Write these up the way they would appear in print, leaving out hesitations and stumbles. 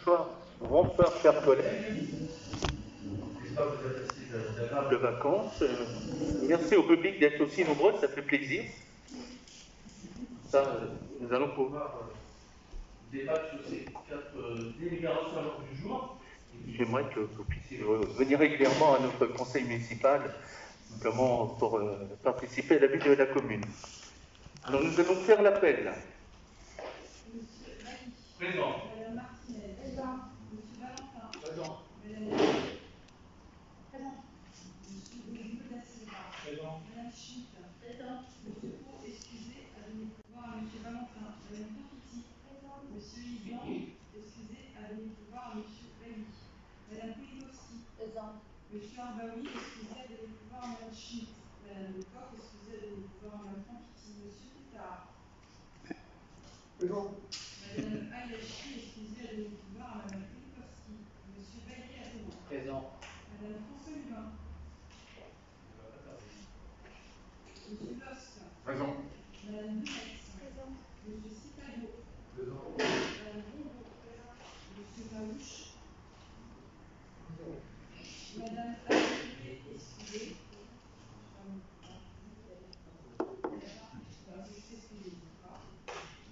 Bonsoir, chers collègues. J'espère que vous avez passé d'agréables vacances. Merci au public d'être aussi nombreux, ça fait plaisir. Ça, nous allons pouvoir débattre sur ces 4 délibérations à l'ordre du jour. J'aimerais que vous puissiez venir régulièrement à notre conseil municipal, notamment pour participer à la vie de la commune. Alors nous allons faire l'appel. Monsieur Bailly. Présent. Madame Martinez. Présent. Monsieur Valentin. Présent. Madame Lafitte. Présent. Monsieur Olivier da Silva. Présent. Madame Schmitt. Présent. Monsieur Pau, excusez, à donner pouvoir à Monsieur Valentin. Madame Tofiti. Présent. Monsieur Lisan, excusez, à donner pouvoir à Monsieur Bailly. Madame Polidowski. Présent. Monsieur Arbaoui, excusez, à donner pouvoir à Madame Schmitt. Madame Lecoq, excusez, à donner pouvoir à Madame Tofiti. Monsieur Coutard. Présent. Madame Ayachi, excusez, à donner pouvoir à Madame Polidowski. Monsieur Bailly à Rouen. Présent. Madame François Lubin. Monsieur Losc. Présent. Madame Dumex. Présent. Monsieur Citago. Présent. Madame Rondeau. Présent. Monsieur Maouche. Présent. Madame Aguirre, excusez.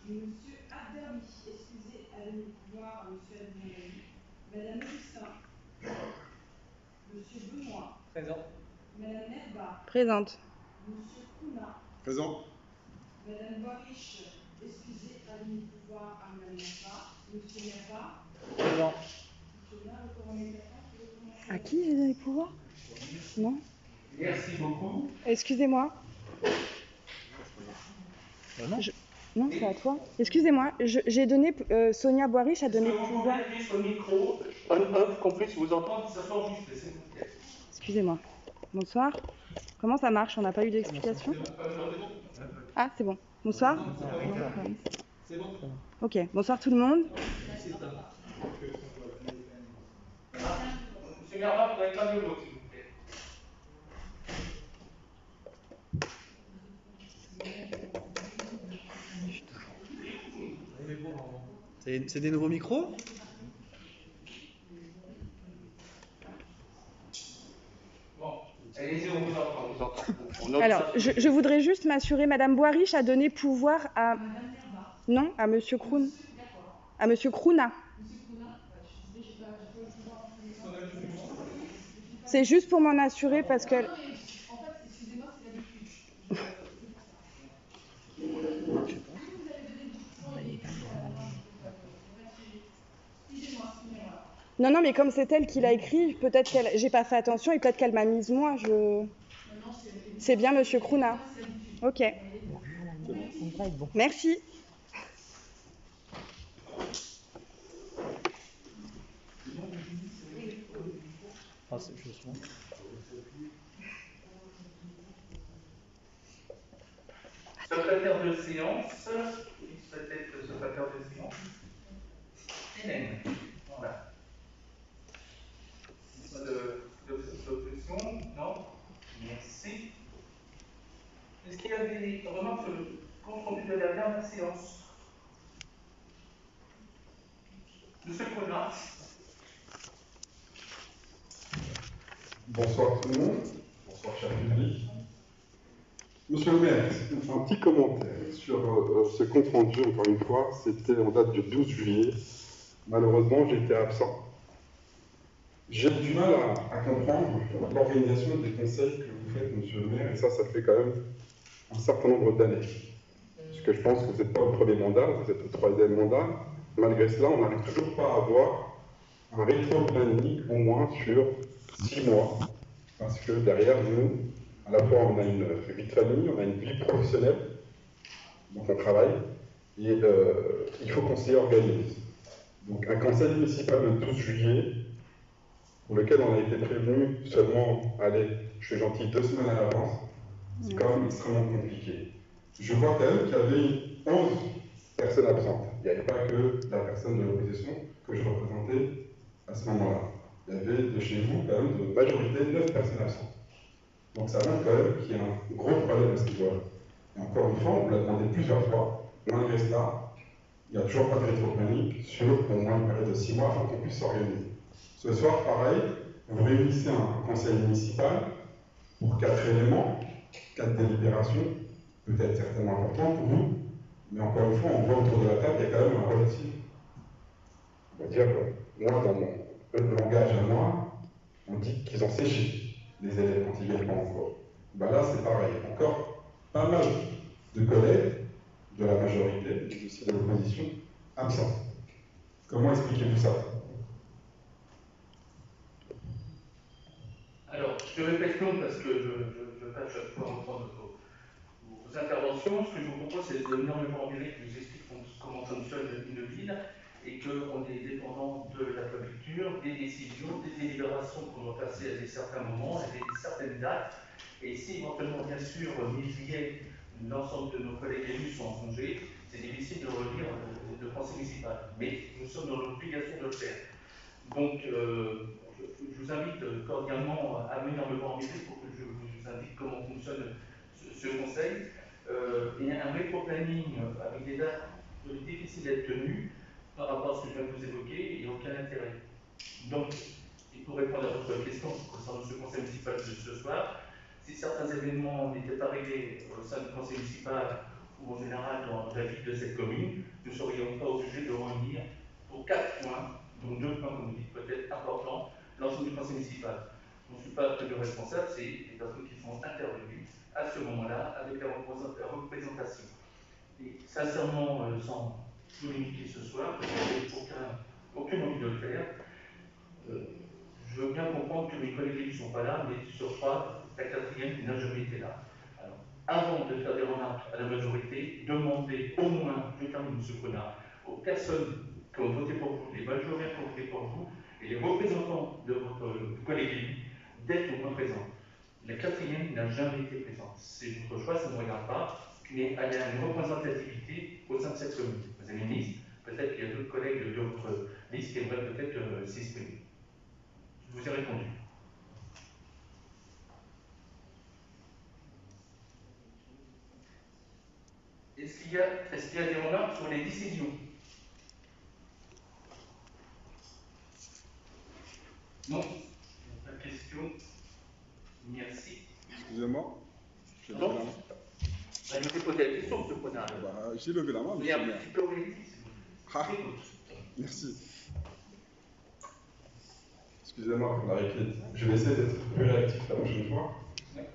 Monsieur Abdermi, excusez, à donner pouvoir à Monsieur Abdermi. Madame Augustin. Monsieur Benoît. Présent. Madame Nerba. Présente. Monsieur Kouna. Présent. Madame Boiriche, excusez, à donner pouvoir à Madame Nerba. Monsieur Nerba. Présent. Monsieur Nerba, le coordonnateur, à qui j'ai donné pouvoir? Non. Merci beaucoup. Excusez-moi. Non, c'est à toi. Excusez-moi, j'ai donné. Sonia Boiriche a donné pouvoir. Vous pouvez sur le micro, on-off, qu'on puisse vous entendre, ça s'enregistre, s'il vous plaît. Excusez-moi. Bonsoir. Comment ça marche? On n'a pas eu d'explication? Ah, c'est bon. Bonsoir. C'est bon. Ok. Bonsoir tout le monde. Monsieur Merva, vous n'avez pas de mots, s'il vous plaît. C'est des nouveaux micros? Bon, allez-y, on vous entend. Alors, je voudrais juste m'assurer, Madame Boiriche a donné pouvoir à... Non, à Monsieur Kroun. À Monsieur Krouna. C'est juste pour m'en assurer parce que... Non, mais comme c'est elle qui l'a écrit, peut-être qu'elle... J'ai pas fait attention et peut-être qu'elle m'a mise moi. C'est bien Monsieur Krouna. Ok. Merci. Secrétaire de séance, qui souhaite être secrétaire de séance? Hélène. Voilà. Pas d'objection? Non? Merci. Est-ce qu'il y a des remarques sur le compte rendu de la dernière séance? Monsieur Collat. Bonsoir tout le monde. Bonsoir cher public. Monsieur le maire, un petit commentaire sur ce compte rendu, encore une fois, c'était en date du 12 juillet. Malheureusement, j'étais absent. J'ai du mal à comprendre l'organisation des conseils que vous faites, monsieur le maire, et ça fait quand même un certain nombre d'années. Parce que je pense que vous n'êtes pas au premier mandat, vous êtes au troisième mandat. Malgré cela, on n'arrive toujours pas à avoir un rétro-planning au moins sur 6 mois. Parce que derrière nous, à la fois on a une vie de famille, on a une vie professionnelle, donc on travaille, et il faut qu'on s'y organise. Donc un conseil municipal le 12 juillet, pour lequel on a été prévenu seulement, allez, je suis gentil, 2 semaines à l'avance, c'est quand même extrêmement compliqué. Je vois quand même qu'il y avait 11 personnes absentes. Il n'y avait pas que la personne de l'opposition que je représentais à ce moment-là. Il y avait de chez vous quand même de majorité 9 personnes absentes. Donc ça montre quand même qu'il y a un gros problème à ce niveau-là. Et encore une fois, on l'a demandé plusieurs fois. Malgré cela, Il n'y a toujours pas de rétro-planning sur au moins une période de 6 mois afin qu'on puisse s'organiser. Ce soir, pareil, vous réunissez un conseil municipal pour 4 éléments, 4 délibérations, peut-être certainement importantes pour vous, mais encore une fois, on voit autour de la table, il y a quand même un relatif. On va dire, moi, dans mon langage à moi, on dit qu'ils ont séché les élèves quand ils viennent pas encore. Ben là, c'est pareil. Encore pas mal de collègues de la majorité, mais aussi de l'opposition, absents. Comment expliquez-vous ça? Alors, je répète non parce que je ne vais pas chaque fois reprendre vos interventions. Ce que je vous propose, c'est de venir me formuler, qui nous explique comment fonctionne une ville et qu'on est dépendant de la préfecture, des décisions, des délibérations qu'on doit passer à certains moments, à certaines dates. Et si éventuellement, bien sûr, mi-juillet, l'ensemble de nos collègues élus sont en congé, c'est difficile de relire le conseil municipal. Mais nous sommes dans l'obligation de le faire. Donc, je vous invite cordialement à venir me voir en visite pour que je vous indique comment fonctionne ce conseil. Il y a un rétro-planning avec des dates difficiles d'être tenues par rapport à ce que je viens de vous évoquer, il n'y a aucun intérêt. Donc, et pour répondre à votre question concernant ce conseil municipal de ce soir, si certains événements n'étaient pas réglés au sein du conseil municipal ou en général dans la vie de cette commune, nous ne serions pas obligés de revenir pour 4 points, donc 2 points, comme vous dites, peut-être importants, l'ensemble du conseil municipal. Je ne suis pas tenu responsable, c'est les personnes qui sont intervenues à ce moment-là avec la représentation. Et sincèrement, sans polémiquer ce soir, parce que je n'ai aucune envie de le faire, je veux bien comprendre que mes collègues ne sont pas là, mais sur 3, la 4e n'a jamais été là. Alors, avant de faire des remarques à la majorité, demandez au moins, je termine M. Connard, aux personnes qui ont voté pour vous, les majoritaires qui ont voté pour vous, et les représentants de votre collègue élu, d'être au moins présents. La 4e n'a jamais été présente. C'est votre choix, ça ne me regarde pas, mais il y a une représentativité au sein de cette commune. Vous avez une liste, peut-être qu'il y a d'autres collègues de votre liste qui aimeraient peut-être s'exprimer. Je vous ai répondu. Est-ce qu'il y a des remarques sur les décisions? Non. Pas de questions. Merci. Excusez-moi. Je vous ai posé la question, M. Connard. J'ai levé la main, monsieur le maire. Merci. Excusez-moi pour la réplique. Je vais essayer d'être plus réactif la prochaine fois.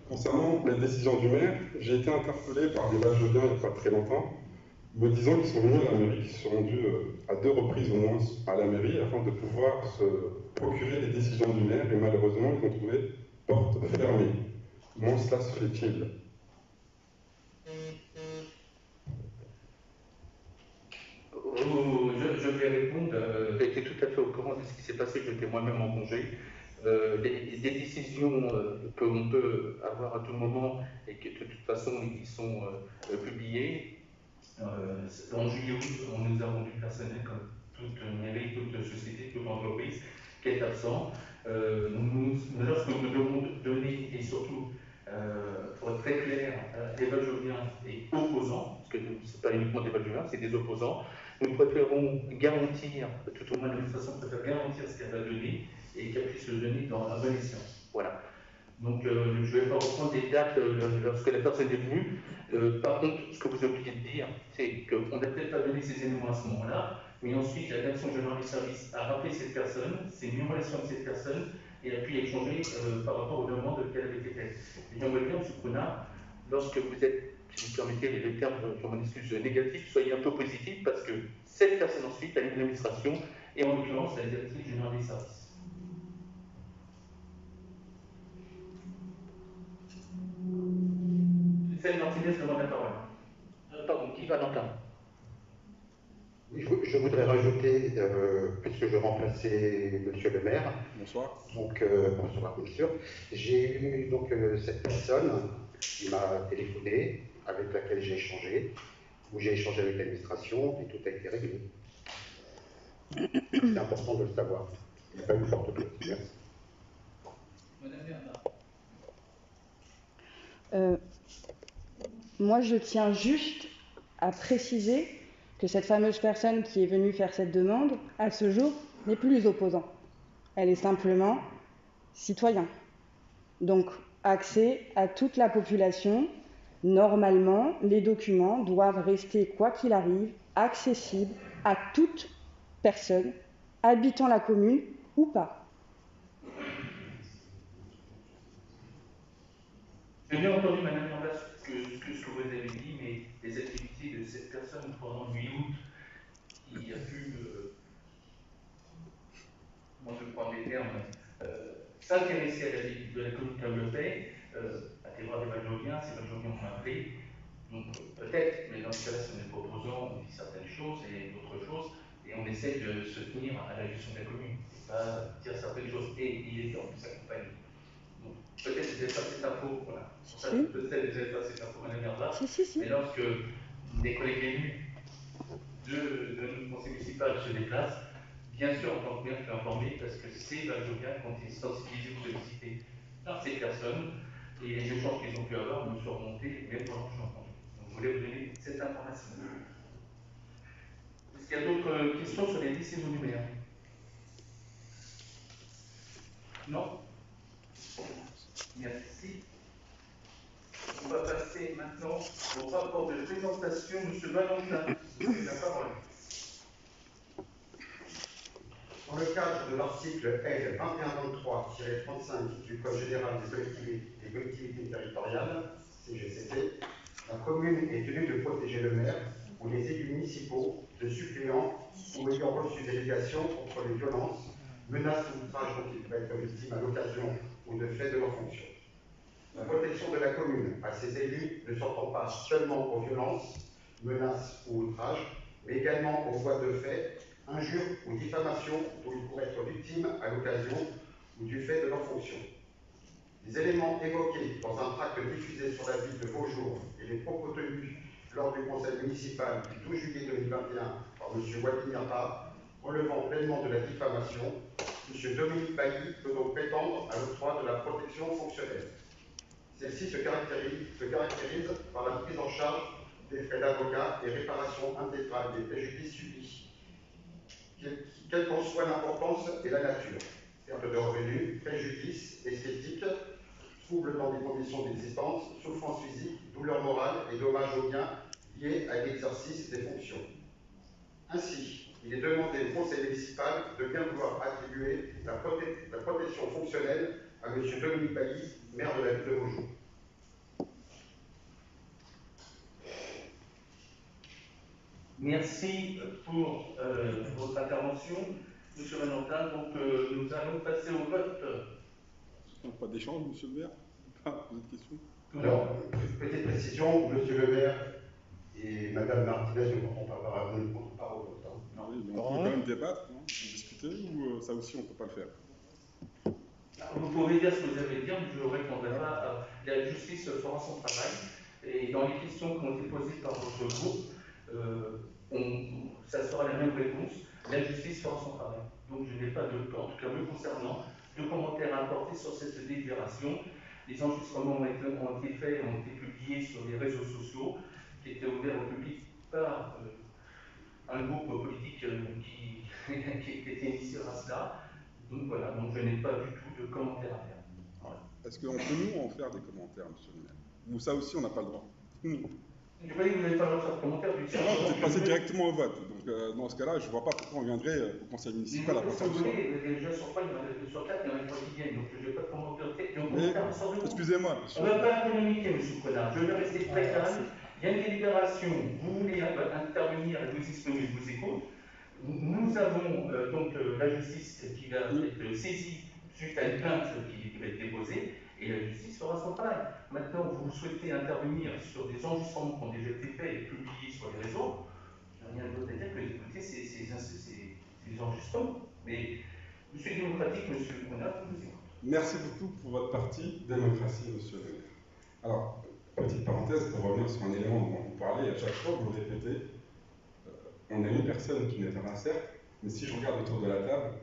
Concernant les décisions du maire, j'ai été interpellé par des Valjeviens il n'y a pas très longtemps, me disant qu'ils sont venus à la mairie, qu'ils se sont rendus à 2 reprises au moins à la mairie afin de pouvoir se procurer les décisions du maire et malheureusement ils ont trouvé porte fermée. Comment cela se fait-il? Je vais répondre. J'ai été tout à fait au courant de ce qui s'est passé. J'étais moi-même en congé. Des décisions que l'on peut avoir à tout moment et que de toute façon ils sont publiées. En juillet-août, on nous a rendu personnel comme toute mairie, toute société, toute entreprise qui est absent. Lorsque nous devons donner, et surtout, pour être très clair, des Valjeviens et opposants, parce que ce n'est pas uniquement des Valjeviens, c'est des opposants, nous préférons garantir, tout au moins l'administration préfère garantir ce qu'elle va donner et qu'elle puisse le donner dans un bon escient. Voilà. Donc, je ne vais pas reprendre des dates lorsque la personne est venue. Par contre, ce que vous avez oublié de dire, c'est qu'on n'a peut-être pas donné ces éléments à ce moment-là, mais ensuite, la direction générale des services a rappelé cette personne, s'est mis en relation avec cette personne et a pu échanger par rapport aux demandes qu'elle avait été faites. Et j'aimerais bien, M. Connard, lorsque vous êtes, si vous permettez les termes, je m'en excuse, négatifs, soyez un peu positif parce que cette personne ensuite a une administration et en l'occurrence la directrice générale des services. Celle Martinez demande la parole. Pardon, qui va l'entendre? Je voudrais rajouter, puisque je remplaçais Monsieur le maire. Bonsoir. Donc, bonsoir, bien sûr. J'ai eu donc cette personne qui m'a téléphoné, avec laquelle j'ai échangé, où j'ai échangé avec l'administration et tout a été réglé. C'est important de le savoir. Il n'y a pas eu porte close. Merci. Madame Bernard. Moi, je tiens juste à préciser que cette fameuse personne qui est venue faire cette demande, à ce jour, n'est plus opposant. Elle est simplement citoyen. Donc, accès à toute la population. Normalement, les documents doivent rester, quoi qu'il arrive, accessibles à toute personne habitant la commune ou pas. J'ai bien entendu, Madame Lambert, ce que vous avez dit, mais les activités de cette personne pendant 8 août, qui a pu, moi je prends les termes, s'intéresser à la vie de la commune Cablopay, à Tévra des Valjoviens, ces Valjoviens ont appelé. Donc peut-être, mais dans ce cas-là, si on est proposant, on dit certaines choses et d'autres choses, et on essaie de se tenir à la gestion de la commune, et pas dire certaines choses. Et il était en plus accompagné. Donc peut-être que vous n'avez pas cette info, voilà. Peut-être que vous n'avez pas cette info, Madame Herba, mais lorsque des collègues élus de notre conseil municipal se déplacent, bien sûr, en tant que maire, je suis informé parce que ces Valjoviens qui ont été sensibilisés ou sollicités par ces personnes et les échanges qu'ils ont pu avoir me sont remontés, même pendant que je suis en congé. Donc, je voulais vous donner cette information. Est-ce qu'il y a d'autres questions sur les listes numéraires? Non? Merci. On va passer maintenant au rapport de présentation. Monsieur Valentin, vous avez la parole. Dans le cadre de l'article L. 2123-35 du Code général des collectivités territoriales, CGCT, la commune est tenue de protéger le maire ou les élus municipaux de suppléants ou ayant reçu délégation contre les violences, menaces ou outrages dont ils peuvent être victimes à l'occasion ou de fait de leur fonction. La protection de la commune à ses élus ne s'entend pas seulement aux violences, menaces ou outrages, mais également aux voies de fait, injures ou diffamations dont ils pourraient être victimes à l'occasion ou du fait de leur fonction. Les éléments évoqués dans un tract diffusé sur la ville de Beaujour et les propos tenus lors du conseil municipal du 12 juillet 2021 par M. Waldemir Ba, relevant pleinement de la diffamation, M. Dominique Bailly peut donc prétendre à l'octroi de la protection fonctionnelle. Celle-ci se caractérise par la prise en charge des frais d'avocat et réparation intégrale des préjudices subis, quelle qu'en soit l'importance et la nature. Perte de revenus, préjudice, esthétique, troubles dans les conditions d'existence, souffrance physique, douleur morale et dommages aux biens liés à l'exercice des fonctions. Ainsi, il est demandé au conseil municipal de bien vouloir attribuer la protection fonctionnelle à M. Dominique Bailly, maire de la ville de Beaujour. Merci pour votre intervention, M. Valentin. Donc, nous allons passer au vote. Pas d'échange, monsieur le maire? Pas de questions? Alors, petite précision, monsieur le maire et madame Martinez ne pourront pas répondre par au vote. Ah oui, mais on peut quand même débattre, hein, discuter, ou ça aussi on ne peut pas le faire? Vous pouvez dire ce que vous avez à dire, mais je ne répondrai pas. La justice fera son travail. Et dans les questions qui ont été posées par votre groupe, ça sera la même réponse. La justice fera son travail. Donc je n'ai pas de, en tout cas me concernant, de commentaires à apporter sur cette délibération. Les enregistrements ont été faits, ont été publiés sur les réseaux sociaux, qui étaient ouverts au public par un groupe politique qui était initié à cela. Donc voilà, donc je n'ai pas du tout de commentaires à faire. Voilà. Est-ce qu'on peut nous en faire des commentaires, monsieur le maire? Ou ça aussi on n'a pas le droit? Je n'ai pas dit que vous n'avez pas le droit de faire de commentaires. Non, c'est passé directement au vote. Donc dans ce cas-là, je ne vois pas pourquoi on viendrait au conseil municipal à partir du soir. Déjà sur 3, il y en a sur 4, il y en a une quotidienne, donc je n'ai pas de commentaires. Excusez-moi. On ne va pas polémiquer, M. Connard. Je vais rester très calme. Il y a une délibération. Vous voulez intervenir et vous exprimez, je vous écoute. Nous avons donc la justice qui va être saisie suite à une plainte qui va être déposée, et la justice fera son travail. Maintenant, vous souhaitez intervenir sur des enregistrements qui ont déjà été faits et publiés sur les réseaux. Je n'ai rien d'autre à dire que d'écouter ces enregistrements. Mais monsieur démocratique, monsieur Connard, je vous écoute. Merci beaucoup pour votre partie démocratie, monsieur le maire. Alors, petite parenthèse pour revenir sur un élément dont vous parlez, à chaque fois vous le répétez, on a une personne qui n'est pas là, certes, mais si je regarde autour de la table,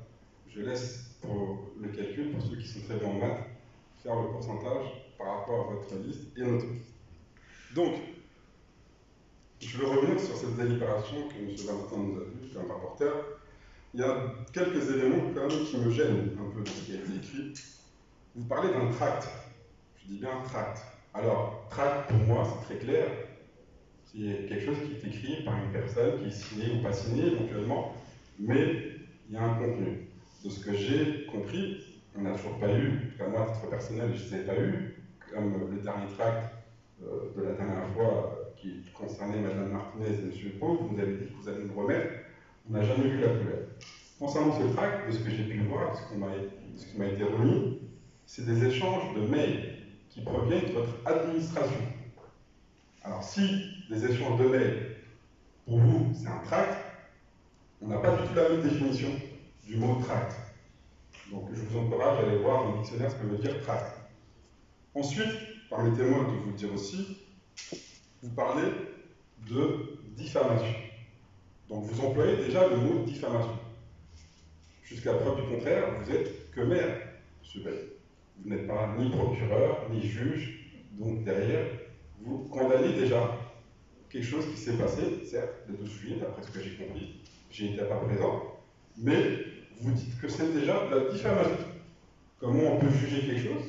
je laisse pour le calcul, pour ceux qui sont très bons en maths, faire le pourcentage par rapport à votre liste et notre liste. Donc, Je veux revenir sur cette délibération que M. Valentin nous a vue comme rapporteur. Il y a quelques éléments quand même qui me gênent un peu dans ce qui a été écrit. Vous parlez d'un tract. Je dis bien tract. Alors, tract, pour moi, c'est très clair. C'est quelque chose qui est écrit par une personne qui est signée ou pas signée éventuellement, mais il y a un contenu. De ce que j'ai compris, on n'a toujours pas eu, en tout cas moi, à titre personnel, je ne les ai pas eu, comme le dernier tract de la dernière fois qui concernait Mme Martinez et M. Pau, vous nous avez dit que vous allez nous remettre, on n'a jamais vu la couleur. Concernant ce tract, de ce que j'ai pu voir, de ce qui m'a été remis, c'est des échanges de mails qui proviennent de votre administration. Alors si les échanges de mails, pour vous, c'est un tract, on n'a pas du tout la même définition du mot tract. Donc je vous encourage à aller voir dans le dictionnaire ce que veut dire tract. Ensuite, permettez-moi de vous dire aussi, vous parlez de diffamation. Donc vous employez déjà le mot diffamation. Jusqu'à preuve du contraire, vous êtes que maire, M. Bay. Vous n'êtes pas ni procureur, ni juge, donc derrière, vous condamnez déjà quelque chose qui s'est passé, certes, le 12 juillet, d'après ce que j'ai compris, j'ai été pas présent, mais vous dites que c'est déjà de la diffamation. Comment on peut juger quelque chose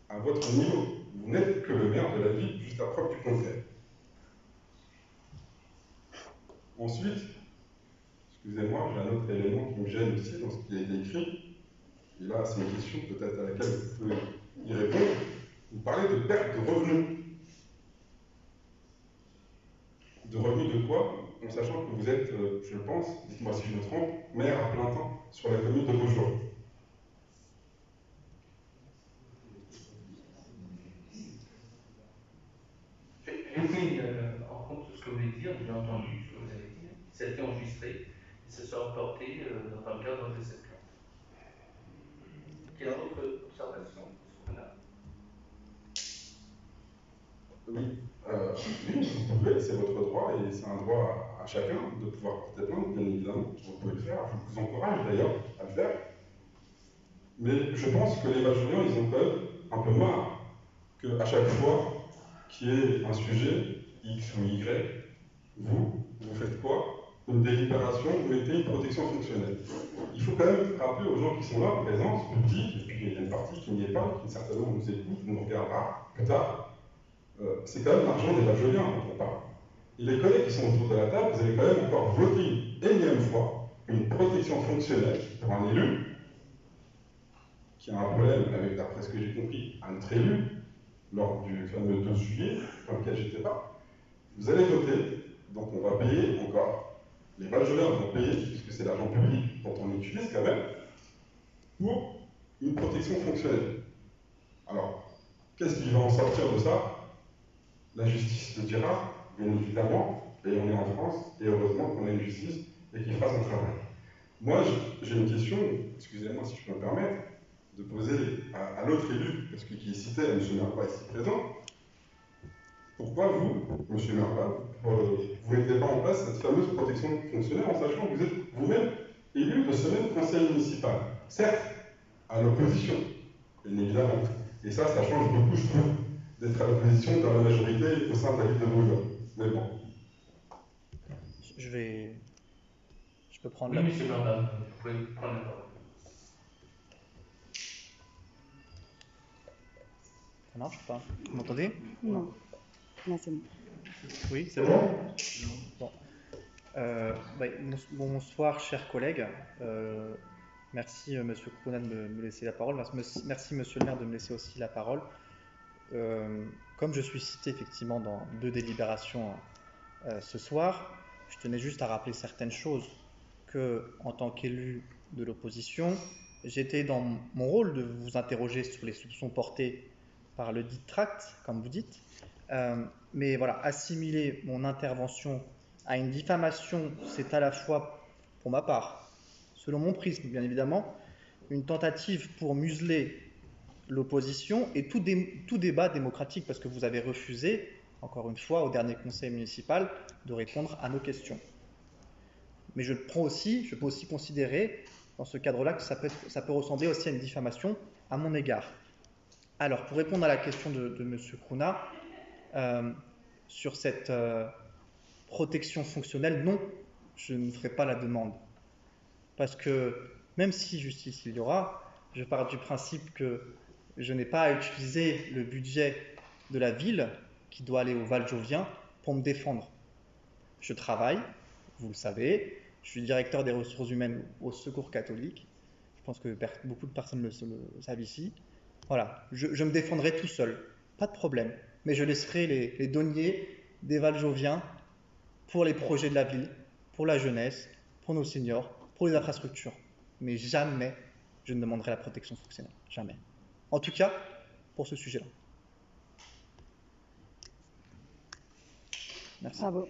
à votre niveau? Vous n'êtes que le maire de la ville, jusqu'à preuve du contraire. Ensuite, excusez-moi, j'ai un autre élément qui me gêne aussi dans ce qui a été écrit, et là c'est une question peut-être à laquelle vous pouvez y répondre. Vous parlez de perte de revenus. De revenus de quoi? En sachant que vous êtes, je pense, dites-moi si je me trompe, maire à plein temps sur la commune de Beaujour. J'ai pris en compte ce que vous voulez dire, j'ai entendu ce que vous avez dit, ça a été enregistré et ça sera reporté dans le cadre de cette loi. Quelle autre observation? Oui, vous pouvez, c'est votre droit et c'est un droit à chacun de pouvoir porter plainte, bien évidemment, vous pouvez le faire, je vous encourage d'ailleurs à le faire. Mais je pense que les Valjouriens, ils ont quand même un peu marre qu'à chaque fois qu'il y ait un sujet, X ou Y, vous faites quoi? Une délibération, vous mettez une protection fonctionnelle. Il faut quand même rappeler aux gens qui sont là, présents, publics, et puis il y a une partie qui n'y est pas, qui certainement nous écoute, nous regardera plus tard. C'est quand même l'argent des Valjouriens dont on parle. Et les collègues qui sont autour de la table, vous avez quand même encore voté une énième fois une protection fonctionnelle pour un élu qui a un problème avec, d'après ce que j'ai compris, un autre élu, lors du fameux 12 juillet, dans lequel j'étais pas. Vous allez voter, donc on va payer encore. Les Valjouriens vont payer, puisque c'est l'argent public dont on utilise quand même, pour une protection fonctionnelle. Alors, qu'est-ce qui va en sortir de ça? La justice le dira, bien évidemment, et on est en France, et heureusement qu'on a une justice et qu'il fera son travail. Moi, j'ai une question, excusez-moi si je peux me permettre, de poser à l'autre élu, parce que qui est cité, M. Merva ici présent. Pourquoi vous, M. Merva, vous ne mettez pas en place cette fameuse protection fonctionnelle en sachant que vous êtes vous-même élu de ce même conseil municipal? Certes, à l'opposition, bien évidemment. Et ça change beaucoup, je trouve, d'être à l'opposition dans la majorité au sein de la ville de Beaujour. Mais bon. Je peux prendre oui, monsieur Merva, vous pouvez prendre la parole. Ça marche ou pas? Vous m'entendez? Non. Non, c'est bon. Oui, c'est bon. Bon. Bonsoir, chers collègues. Merci, monsieur Kouna, de me laisser la parole. Merci, monsieur le maire, de me laisser aussi la parole. Comme je suis cité effectivement dans 2 délibérations ce soir, je tenais juste à rappeler certaines choses que, en tant qu'élu de l'opposition, j'étais dans mon rôle de vous interroger sur les soupçons portés par le dit tract, comme vous dites. Mais voilà, assimiler mon intervention à une diffamation, c'est à la fois, pour ma part, selon mon prisme bien évidemment, une tentative pour museler l'opposition et tout débat démocratique, parce que vous avez refusé, encore une fois, au dernier conseil municipal, de répondre à nos questions. Mais je peux aussi considérer, dans ce cadre-là, que ça peut ressembler aussi à une diffamation à mon égard. Alors, pour répondre à la question de M. Kouna, sur cette protection fonctionnelle, non, je ne ferai pas la demande. Parce que même si justice il y aura, je pars du principe que je n'ai pas à utiliser le budget de la ville qui doit aller au Valjovien pour me défendre. Je travaille, vous le savez, je suis directeur des ressources humaines au Secours catholique. Je pense que beaucoup de personnes le savent ici. Voilà, je me défendrai tout seul, pas de problème. Mais je laisserai les deniers des Valjoviens pour les projets de la ville, pour la jeunesse, pour nos seniors, pour les infrastructures. Mais jamais je ne demanderai la protection fonctionnelle. Jamais. En tout cas, pour ce sujet-là. Merci. Bravo.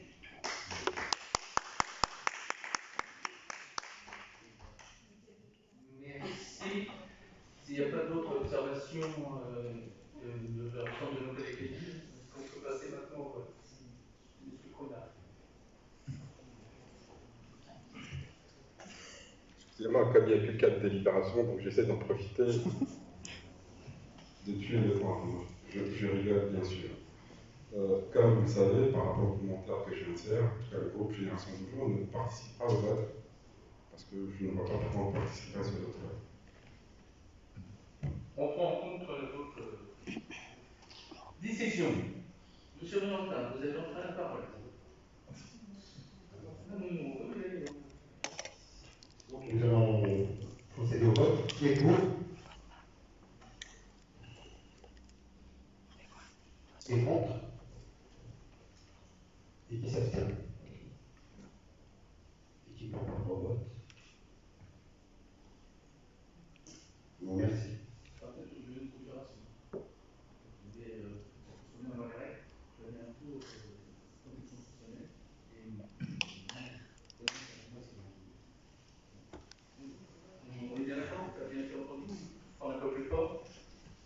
Merci. S'il n'y a pas d'autres observations de l'ensemble de nos collègues, est-ce qu'on peut passer maintenant au vote? Monsieur Cronard. Excusez-moi, comme il n'y a que 4 délibérations, donc j'essaie d'en profiter de tuer le temps. Je rigole, bien sûr. Comme vous le savez, par rapport au commentaire que je viens de faire, le groupe Génération du Jour ne participe pas au vote, parce que je ne vois pas pourquoi on participerait à ce vote. On prend en compte votre décision. Monsieur Valentin, vous avez enfin la parole. Donc nous allons procéder au vote. Qui est pour? Qui est contre? Et qui s'abstient? Et qui prend part au vote? Bon, merci. On est bien d'accord, tu as bien été entendu. On un peu plus fort.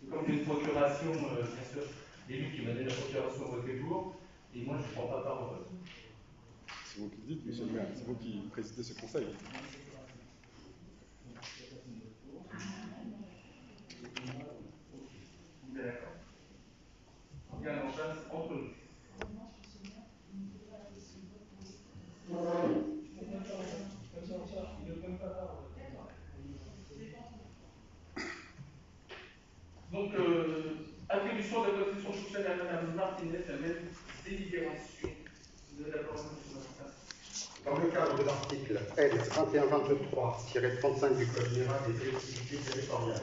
Et comme j'ai une procuration, bien sûr, l'élu qui m'a donné la procuration voté pour, et moi je ne prends pas part au vote. C'est vous qui le dites, monsieur le maire, c'est vous qui présidez ce conseil. On est d'accord. Il y a un enchaîne entre nous. Donc, attribution de la protection sociale à Mme Martinez, la même délibération. Vous avez la parole, M. Martin. Dans le cadre de l'article L 2123-35 du Code général des collectivités territoriales,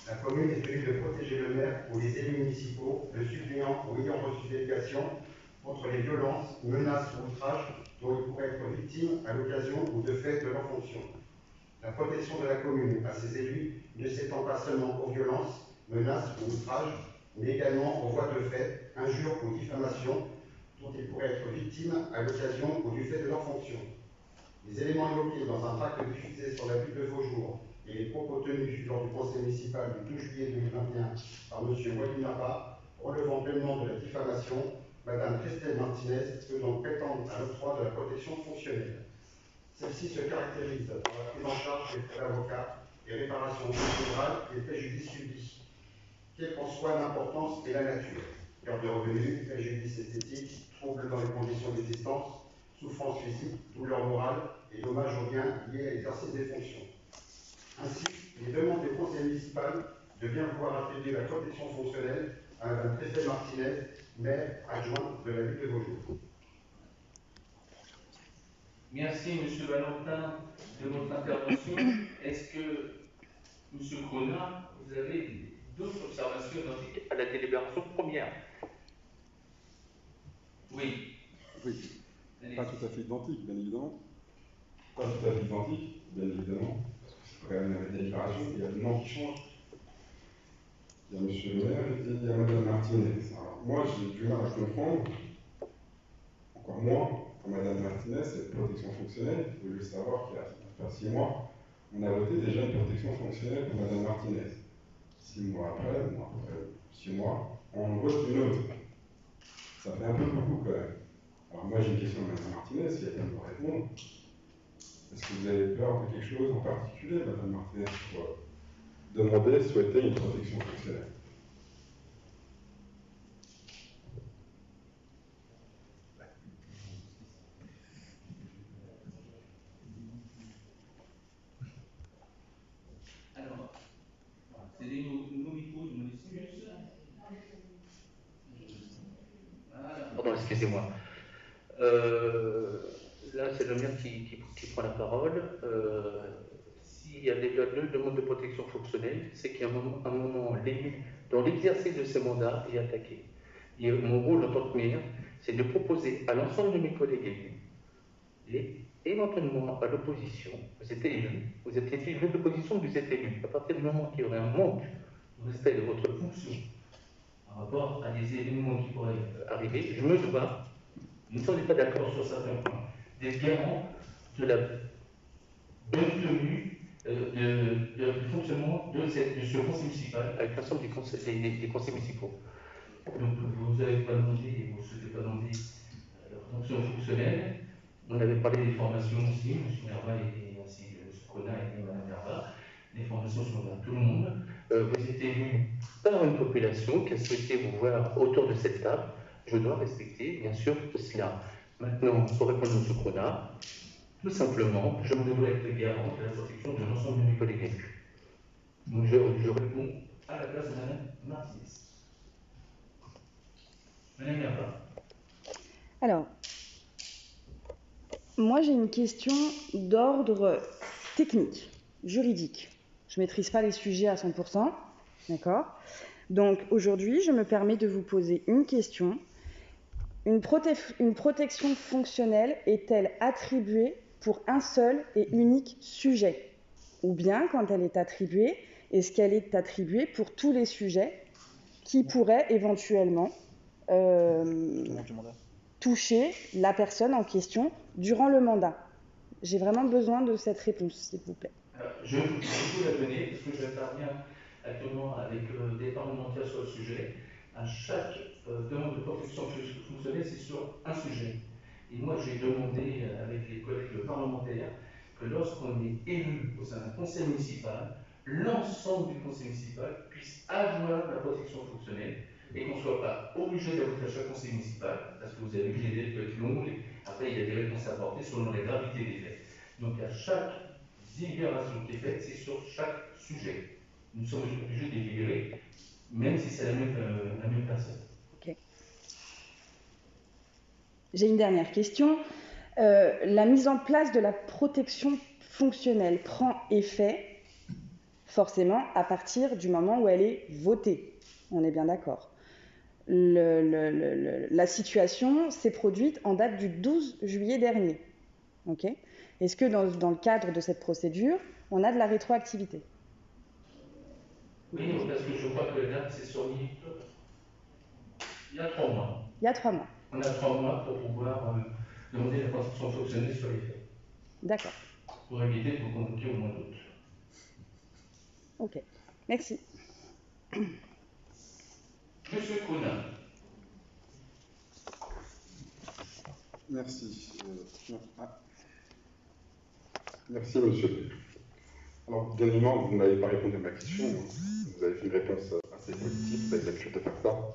la commune est tenue de protéger le maire ou les élus municipaux, le suppléant ou ayant reçu délégation contre les violences, menaces ou outrages dont ils pourraient être victimes à l'occasion ou de fait de leur fonction. La protection de la commune à ses élus ne s'étend pas seulement aux violences, menaces ou outrages, mais également aux voies de fait, injures ou diffamations dont ils pourraient être victimes à l'occasion ou du fait de leur fonction. Les éléments évoqués dans un tract diffusé sur la ville de Vaujour et les propos tenus lors du conseil municipal du 12 juillet 2021 par M. Walinapa relevant pleinement de la diffamation, Mme Christelle Martinez peut donc prétendre à l'octroi de la protection fonctionnelle. Celle-ci se caractérise par la prise en charge des frais d'avocat et réparation intégrale des préjudices subis, quelle qu'en soit l'importance et la nature. Perte de revenus, préjudice esthétique, troubles dans les conditions d'existence, souffrance physique, douleur morale et dommages aux biens liés à l'exercice des fonctions. Ainsi, les demandes des conseils municipal de bien vouloir attribuer la protection fonctionnelle à Mme Christelle Martinez, maire adjointe de la ville de Vaujour. Merci, M. Valentin, de votre intervention. Est-ce que, M. Cronard, vous avez d'autres observations identiques à la délibération première? Oui. Oui, pas tout à fait identique, bien évidemment. Pas tout à fait identique, bien évidemment, parce que c'est quand même la délibération, il y a le nom qui change. Il y a M. le maire et il y a Mme Martinez. Alors, moi, j'ai du mal à comprendre, encore moins, pour Mme Martinez, cette protection fonctionnelle. Il faut juste savoir qu'il y a 6 mois, on a voté déjà une protection fonctionnelle pour Mme Martinez. 6 mois après, 6 mois, on vote une autre. Ça fait un peu beaucoup quand même. Alors moi j'ai une question à Mme Martinez, si elle vient me répondre. Est-ce que vous avez peur de quelque chose en particulier, Mme Martinez, pour demander, souhaiter une protection fonctionnelle? c'est des nouveaux micros, je me l'excuse. Pardon, excusez-moi. Là, c'est le maire qui prend la parole. S'il y a des demandes de protection fonctionnelle, c'est qu'à un moment, l'élu, dans l'exercice de ce mandat, est attaqué. Et mon rôle en tant que maire, c'est de proposer à l'ensemble de mes collègues élus, et éventuellement à l'opposition, vous êtes élu de l'opposition, vous êtes élu. À partir du moment qu'il y aurait un manque de respect de votre fonction par rapport à des événements qui pourraient arriver, je me dois, nous ne sommes pas d'accord sur certains points, des garants de la bonne tenue du fonctionnement de ce conseil municipal avec l'ensemble des conseils municipaux. Donc vous n'avez pas demandé, et vous ne souhaitez pas demander la fonction fonctionnelle. On avait parlé des formations aussi, M. Nerva et ainsi M. Cona et Mme Nerva. Les formations sont ouvertes à tout le monde. Vous êtes élu par une population qui a souhaité vous voir autour de cette table. Je dois respecter, bien sûr, cela. Maintenant, pour répondre à M. Cona, tout simplement, je me dois être garant de la protection de l'ensemble de mes collègues élus. Donc je réponds à la place de Mme Martinez. Madame Nerva. Alors, moi j'ai une question d'ordre technique, juridique. Je ne maîtrise pas les sujets à 100%, d'accord? Donc aujourd'hui, je me permets de vous poser une question. Une protection fonctionnelle est-elle attribuée pour un seul et unique sujet? Ou bien, quand elle est attribuée, est-ce qu'elle est attribuée pour tous les sujets qui pourraient éventuellement toucher la personne en question durant le mandat? J'ai vraiment besoin de cette réponse, s'il vous plaît. Je vais vous la donner, parce que j'interviens actuellement avec des parlementaires sur le sujet. À chaque demande de protection fonctionnelle, c'est sur un sujet. Et moi, j'ai demandé avec les collègues parlementaires que lorsqu'on est élu au sein d'un conseil municipal, l'ensemble du conseil municipal puisse avoir la protection fonctionnelle et qu'on ne soit pas obligé d'ajouter à chaque conseil municipal, parce que vous avez vu que les délais peuvent être longs, et après il y a des réponses à apporter selon la gravité des faits. Donc à chaque délibération qui est faite, c'est sur chaque sujet. Nous sommes obligés de délibérer, même si c'est la même personne. Ok. J'ai une dernière question. La mise en place de la protection fonctionnelle prend effet forcément à partir du moment où elle est votée. On est bien d'accord. La situation s'est produite en date du 12 juillet dernier. Okay. Est-ce que dans le cadre de cette procédure, on a de la rétroactivité? Oui, parce que je crois que la date s'est survenue il y a 3 mois. Il y a 3 mois. On a 3 mois pour pouvoir demander la protection fonctionnelle sur les faits. D'accord. Pour éviter de vous convoquer au mois d'août. Ok, merci. Monsieur Conin. Merci. Merci, monsieur le maire. Alors, bien évidemment, vous n'avez pas répondu à ma question. Vous avez fait une réponse assez positive, vous avez l'habitude de faire ça.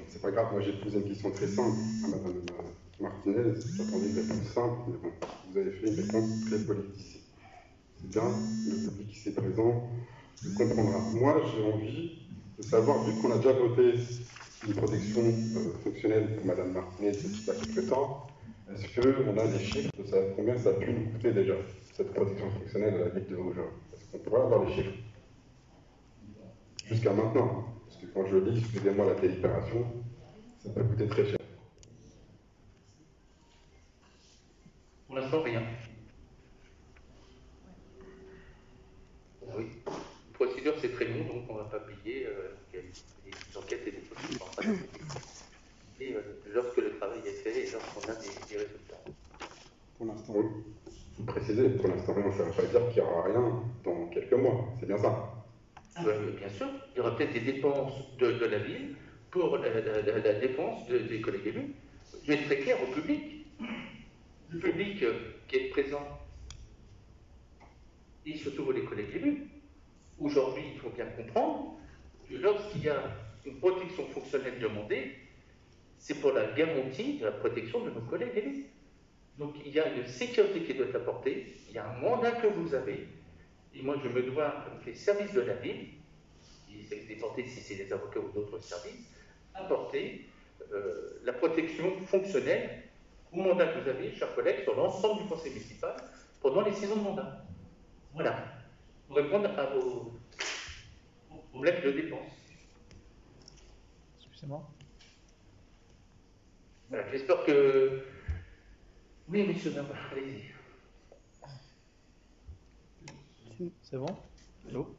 C'est pas grave, moi j'ai posé une question très simple à Madame Martinez. J'attendais une réponse simple, mais bon, vous avez fait une réponse très politisée. C'est bien, le public ici présent le comprendra. Moi, j'ai envie de savoir, vu qu'on a déjà voté une protection fonctionnelle pour Madame Martinez il y a quelques temps, est-ce qu'on a des chiffres de savoir combien ça a pu nous coûter déjà, cette protection fonctionnelle à la ville de Mougins? Est-ce qu'on pourrait avoir les chiffres jusqu'à maintenant? Parce que quand je lis, excusez-moi, la délibération, ça peut coûter très cher. Pour l'instant, rien. Oui. La procédure, c'est très long, donc on ne va pas payer. Il y a des enquêtes et des procédures. Et lorsque le travail est fait et lorsqu'on a des résultats. Pour l'instant, oui. Vous précisez, pour l'instant, rien, ça ne veut pas dire qu'il n'y aura rien dans quelques mois. C'est bien ça? Bien sûr, il y aura peut-être des dépenses de la ville pour la dépense des collègues élus. Je vais être très clair au public. Le public qui est présent, et surtout les collègues élus. Aujourd'hui, il faut bien comprendre que lorsqu'il y a une protection fonctionnelle demandée, c'est pour la garantie de la protection de nos collègues élus. Donc il y a une sécurité qui doit être apportée, il y a un mandat que vous avez, Et moi, je me dois, avec les services de la ville, qui c'est déporté si c'est des avocats ou d'autres services, apporter la protection fonctionnelle au mandat que vous avez, chers collègues, sur l'ensemble du conseil municipal pendant les 6 ans de mandat. Voilà. Pour répondre à vos problèmes de dépenses. Excusez-moi. Voilà, j'espère que... Oui, monsieur Navarre, allez-y. C'est bon? Allô?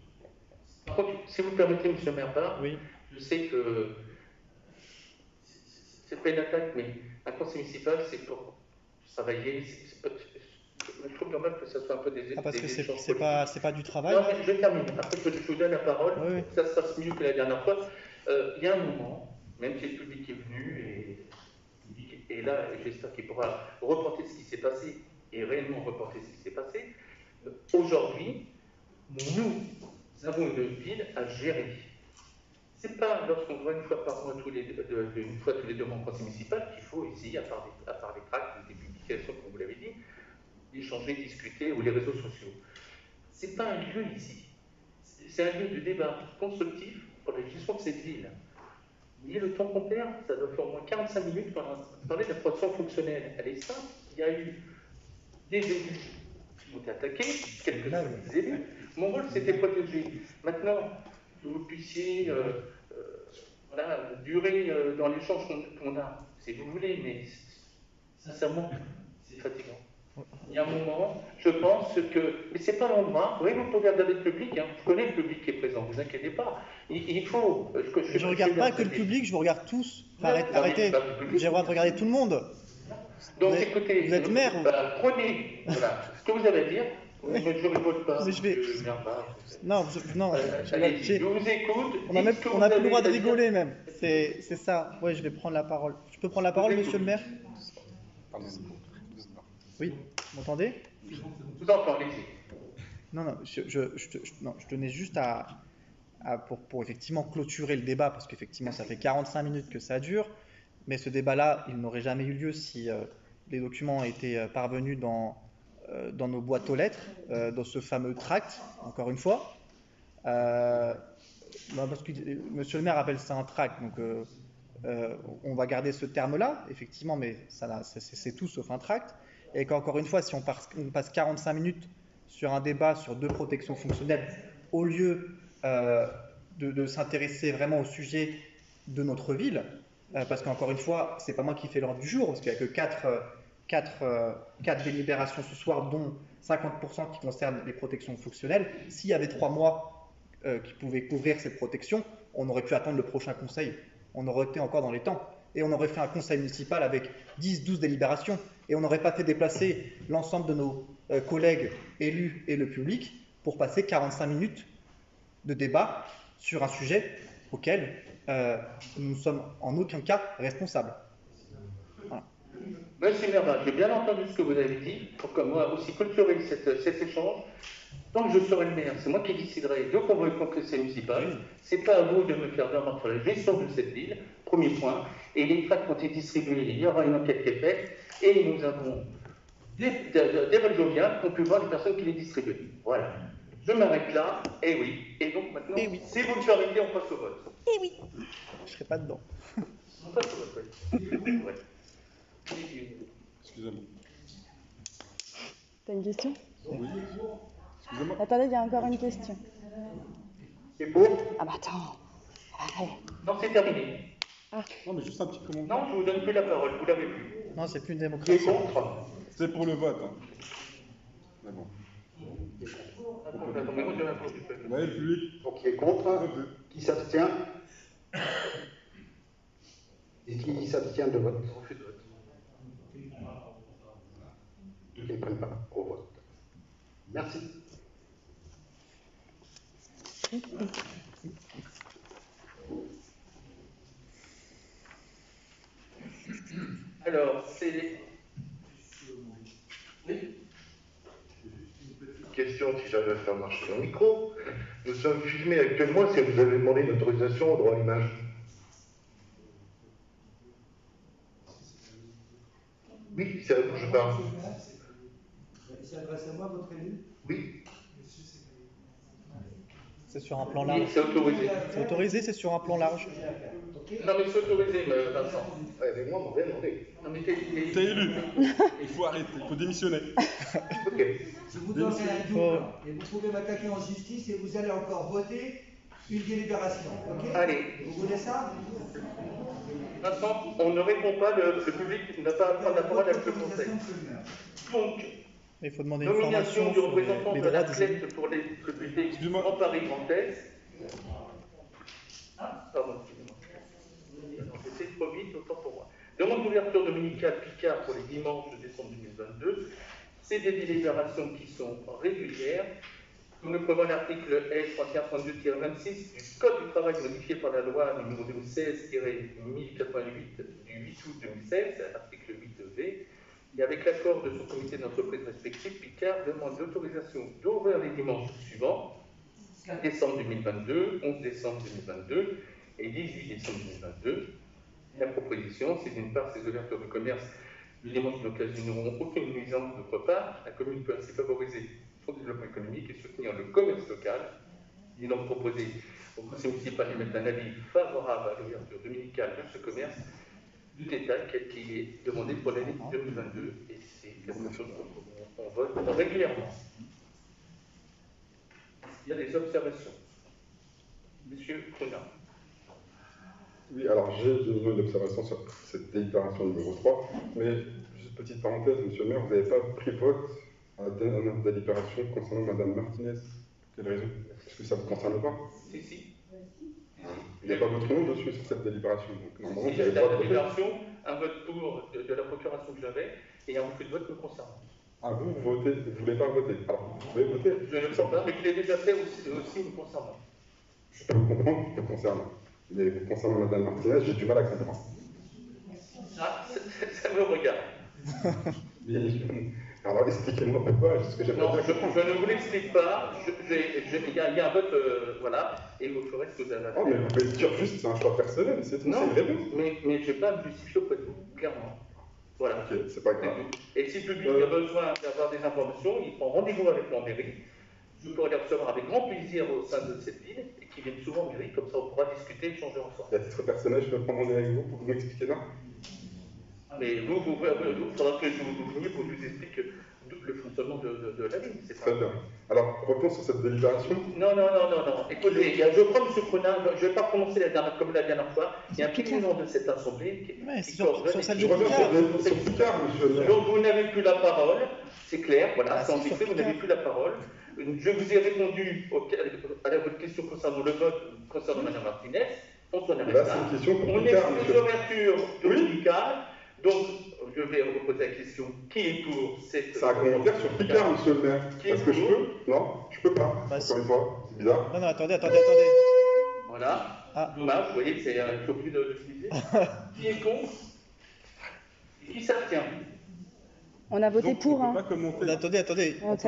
Par contre, si vous permettez, monsieur Merbar, Oui. je sais que c'est pas une attaque, mais un conseil municipal, c'est pour travailler. Je trouve quand même que ça soit un peu des Ah, parce que échanges c'est pas du travail? Non, mais je termine. Après, je vous donne la parole. Oui. Ça se passe mieux que la dernière fois. Il y a un moment, même si le public est venu, et là, j'espère qu'il pourra reporter ce qui s'est passé, et réellement reporter ce qui s'est passé. Aujourd'hui, nous avons une ville à gérer. Ce n'est pas lorsqu'on voit une fois par mois, une fois tous les 2 mois en conseil municipal, qu'il faut essayer, à part les tracts, des publications, comme vous l'avez dit, d'échanger, discuter, ou les réseaux sociaux. Ce n'est pas un lieu ici. C'est un lieu de débat constructif pour la gestion de cette ville. Mais le temps qu'on perd, ça doit faire au moins 45 minutes pour parler de la protection fonctionnelle. Elle est simple. Il y a eu des élus qui ont été attaqués, quelques élus. Mon rôle, c'était de protéger. Maintenant, que vous puissiez durer dans l'échange qu'on a, si vous voulez, mais sincèrement, c'est fatigant. Il y a un moment, je pense que... Mais ce n'est pas l'endroit. Oui, vous pouvez regarder le public. Hein. Je connais le public qui est présent, ne vous inquiétez pas. Il faut... Je ne regarde pas que le public, je vous regarde tous. Arrêtez. J'ai le droit de regarder tout le monde. Donc écoutez, vous êtes maire. Prenez ce que vous avez à dire. Mais je ne rigole pas. Mais je vais... Non, allez, je vous écoute. On n'a plus le droit de rigoler même. C'est ça. Oui, je vais prendre la parole. Je peux prendre la parole, monsieur le maire? Oui, vous m'entendez? Vous entendez? Non, je tenais juste pour effectivement clôturer le débat, parce qu'effectivement, ça fait 45 minutes que ça dure, mais ce débat-là, il n'aurait jamais eu lieu si les documents étaient parvenus dans nos boîtes aux lettres, dans ce fameux tract, encore une fois. Parce que monsieur le maire appelle ça un tract, donc on va garder ce terme-là, effectivement, mais c'est tout sauf un tract. Et qu'encore une fois, si on passe 45 minutes sur un débat sur 2 protections fonctionnelles, au lieu de s'intéresser vraiment au sujet de notre ville, parce qu'encore une fois, c'est pas moi qui fais l'ordre du jour, parce qu'il n'y a que 4 délibérations ce soir, dont 50% qui concernent les protections fonctionnelles. S'il y avait 3 mois qui pouvaient couvrir cette protection, on aurait pu attendre le prochain conseil. On aurait été encore dans les temps. Et on aurait fait un conseil municipal avec 10-12 délibérations. Et on n'aurait pas fait déplacer l'ensemble de nos collègues élus et le public pour passer 45 minutes de débat sur un sujet auquel nous ne sommes en aucun cas responsables. Voilà. Monsieur Merbat, j'ai bien entendu ce que vous avez dit, pour que moi aussi clôturer cet échange. Tant que je serai le maire, c'est moi qui déciderai de convoquer le conseil municipal. Ce n'est pas à vous de me faire devoir sur la gestion de cette ville, premier point. Et les tracts ont été distribués, il y aura une enquête qui est faite, et nous avons des Valdoviens qui ont pu voir les personnes qui les distribuent. Voilà. Je m'arrête là, et oui. Et donc maintenant, si vous ne permettez, on passe au vote. Et oui. Je ne serai pas dedans. On passe au vote, oui. Ouais. Excusez-moi. T'as une question? Oui. Excusez-moi. Attendez, il y a encore une question. C'est pour? Ah bah attends. Arrête. Non, c'est terminé. Ah. Non, mais juste un petit commentaire. Non, je ne vous donne plus la parole, vous l'avez plus. Non, c'est plus une Qui est démocratie. contre? C'est pour le vote. Hein. Mais bon. Ouais, le public. Donc qui est contre? Qui s'abstient? Et qui s'abstient de vote? Qui ne prennent pas au vote. Merci. Alors, c'est... Oui. Question, si j'avais à faire marcher le micro. Nous sommes filmés actuellement, si vous avez demandé une autorisation au droit à l'image. Oui, c'est à vous que je parle. Il s'adresse à moi, votre élu? Oui. C'est sur un plan Oui, large. c'est autorisé. C'est autorisé, c'est sur un plan large. Non, mais c'est autorisé, Vincent. Ouais, mais moi, on m'avait demandé. Non, mais T'es élu. Il faut arrêter, il faut démissionner. Ok. Je vous donnerai un double et vous pouvez m'attaquer en justice et vous allez encore voter une délibération. Ok? Allez. Vous voulez ça? Vincent, on ne répond pas, le public n'a pas à prendre la parole avec le conseil. Donc, Il faut demander une nomination formation du sur représentant les de droits des élus. l'athlète pour les publics Excuse-moi. Grand Paris Grand Est. Ah, pardon, excusez-moi. J'étais trop vite, autant pour moi. Demande d'ouverture dominicale Picard pour les dimanches de décembre 2022. C'est des délibérations qui sont régulières. Comme le prévoit l'article L3132-26 du Code du travail modifié par la loi numéro 2016-1088 du 8 août 2016, l'article 8b, et avec l'accord de son comité d'entreprise respectif, Picard demande l'autorisation d'ouvrir les dimanches suivants, 4 décembre 2022, 11 décembre 2022 et 18 décembre 2022. La proposition, c'est d'une part, ces ouvertures de commerce du dimanche n'occasionneront aucune nuisance d'autre part. La commune peut ainsi favoriser son développement économique et soutenir le commerce local. Il est donc proposé au conseil municipal d'émettre un avis favorable à l'ouverture dominicale de ce commerce du détail qui est demandé pour l'année 2022. Et c'est quelque chose qu'on vote régulièrement. Il y a des observations. Monsieur Prenat. Oui, alors j'ai de nouveau une observation sur cette délibération numéro 3, mais juste petite parenthèse, monsieur le maire, vous n'avez pas pris vote à la dernière délibération concernant madame Martinez. Pour quelle raison? Est-ce que ça ne vous concerne pas? Si, si. Il n'y a pas votre nom dessus sur cette délibération, donc normalement Si vous avez j'avais le droit la de voter. délibération, un vote pour de la procuration que j'avais et un refus de vote me concernant. Ah, vous votez, vous ne voulez pas voter. Alors, vous pouvez voter. Je ne le sens pas, mais je l'ai déjà fait aussi me concernant. Je peux vous comprendre vous concernant. Mais vous concernant madame Martinez, j'ai du mal à comprendre. Ah, ça me regarde. Alors expliquez-moi pourquoi, ce que j'aimerais Non, bien je comprendre. ne vous l'explique pas. Il y a un vote, voilà, et vous ferez ce que vous avez à Oh, faire. mais vous pouvez dire juste c'est un choix personnel, c'est tout, c'est Non, une réponse. mais je ne vais pas me justifier auprès de vous, clairement. Voilà. Ok, c'est pas grave. Et si le public a besoin d'avoir des informations, il prend rendez-vous avec mon mairie. Je pourrais les recevoir avec grand plaisir au sein de cette ville et qui viennent souvent en mairie, comme ça on pourra discuter, échanger ensemble. Et à titre personnel, je peux prendre rendez-vous avec vous pour que vous m'expliquiez ça? Mais vous, il faudra que vous veniez pour que je vous explique le fonctionnement de la ville. C'est Très bien. Alors, revenons sur cette délibération. Non. Écoutez, je crois, M. Prenat, je ne vais pas prononcer comme la dernière fois. Il y a un président de cette assemblée Ouais, qui sur coordonne. celle Je de reviens Picard. sur Picard, monsieur le maire. Donc vous n'avez plus la parole, c'est clair, voilà, Ah, c'est si, enregistré, sur vous n'avez Picard. plus la parole. Je vous ai répondu à votre question concernant le vote concernant Mme Martinez. On s'en arrête Là, là. c'est une question pour On est Picard, sur monsieur. les ouvertures Oui. dominicales, donc je vais reposer la question qui est pour cette. C'est un commentaire sur Picard, monsieur le maire. Qui est Est-ce que je pour peux? Non, je peux pas. Bah, Encore une fois, c'est bizarre. Non, attendez. Voilà. Ah. Dommage, vous voyez, c'est un peu plus d'utiliser. Qui est contre? Et qui s'abstient? On a voté Donc, pour, on hein. peut pas commenter. Attendez. Ok.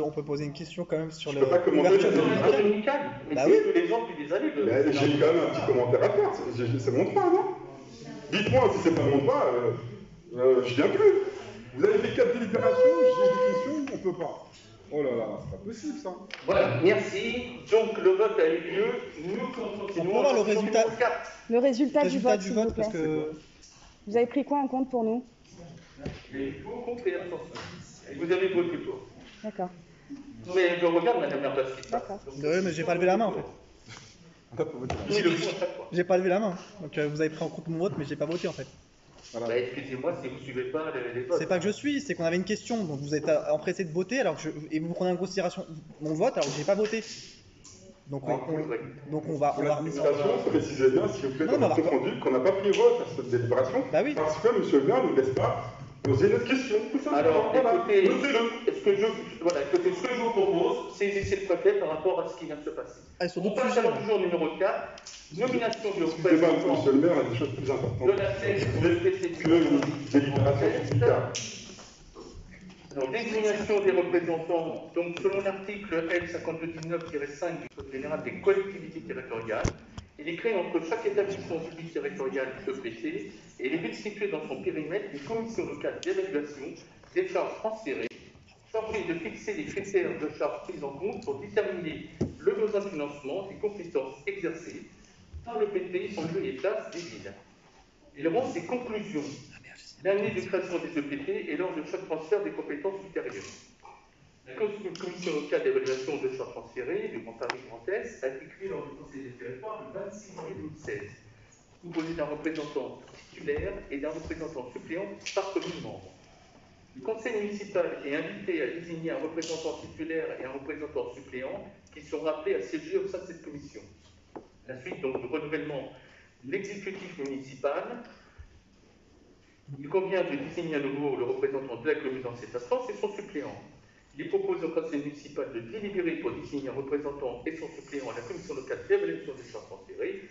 On peut poser une question quand même sur Je peux pas commenter l'ouverture la dominicale. Dominical. Mais Bah c'est oui. tous les ans depuis des années. Mais j'ai quand même un petit commentaire à faire. C'est mon droit, non? Dites-moi si c'est pas mon droit, je viens plus. Vous avez fait 4 délibérations, j'ai des questions, on peut pas. Oh là là, c'est pas possible ça. Voilà, merci. Donc le vote a eu lieu. Nous continuons. On peut avoir le résultat. Le résultat du Résultat vote, du s'il vous vote, parce plaît. que Vous avez pris quoi en compte pour nous? Les pour, contre et abstention. Et vous avez voté pour. D'accord. Mais je regarde Madame la Présidente. D'accord. Oui, mais j'ai pas levé la main en fait. Ni le fond à chaque fois. J'ai pas levé la main. Donc vous avez pris en compte mon vote, mais j'ai pas voté en fait. Voilà. Bah, excusez-moi si vous ne suivez pas les votes. C'est pas que je suis, c'est qu'on avait une question, donc vous êtes empressé de voter, et vous prenez en considération mon vote alors que j'ai pas voté. Donc on va. L'administration, précisez bien, s'il vous plaît, Non, dans mais votre compte rendu, qu'on n'a pas pris vote à cette délibération. Bah oui. Parce que monsieur le maire ne nous laisse pas poser notre question. Tout simplement. Alors, Voilà. écoutez, Notez-le. ce que je vous propose, c'est laisser le préfet par rapport à ce qui vient de se passer. Ah, sur On d'autres passe sujets. alors au jour numéro 4, nomination du Excusez-moi, représentant monsieur le maire, il y a des choses plus importantes de la CSPC que une délibération sur Picard. Alors, désignation des représentants, donc selon l'article L5219-5 du Code général des collectivités territoriales, il est créé entre chaque établissement public territorial EPT et les villes situées dans son périmètre des commissions locales d'évaluation des charges transférées, chargées de fixer les critères de charges prises en compte pour déterminer le besoin de financement des compétences exercées par le PT en lieu et place des villes. Il rend ses conclusions l'année de création des EPT et lors de chaque transfert des compétences supérieures. La commission locale d'évaluation de choix transférés du Grand Paris Grand Est a été créée lors du Conseil des territoires le 26 juillet 2016, composé d'un représentant titulaire et d'un représentant suppléant par commune membre. Le conseil municipal est invité à désigner un représentant titulaire et un représentant suppléant qui seront appelés à siéger au sein de cette commission. À la suite donc, du renouvellement de l'exécutif municipal, il convient de désigner à nouveau le représentant de la commune dans cette instance et son suppléant. Il est proposé au conseil municipal de délibérer pour désigner un représentant et son suppléant à la commission locale d'évaluation des choix transférés,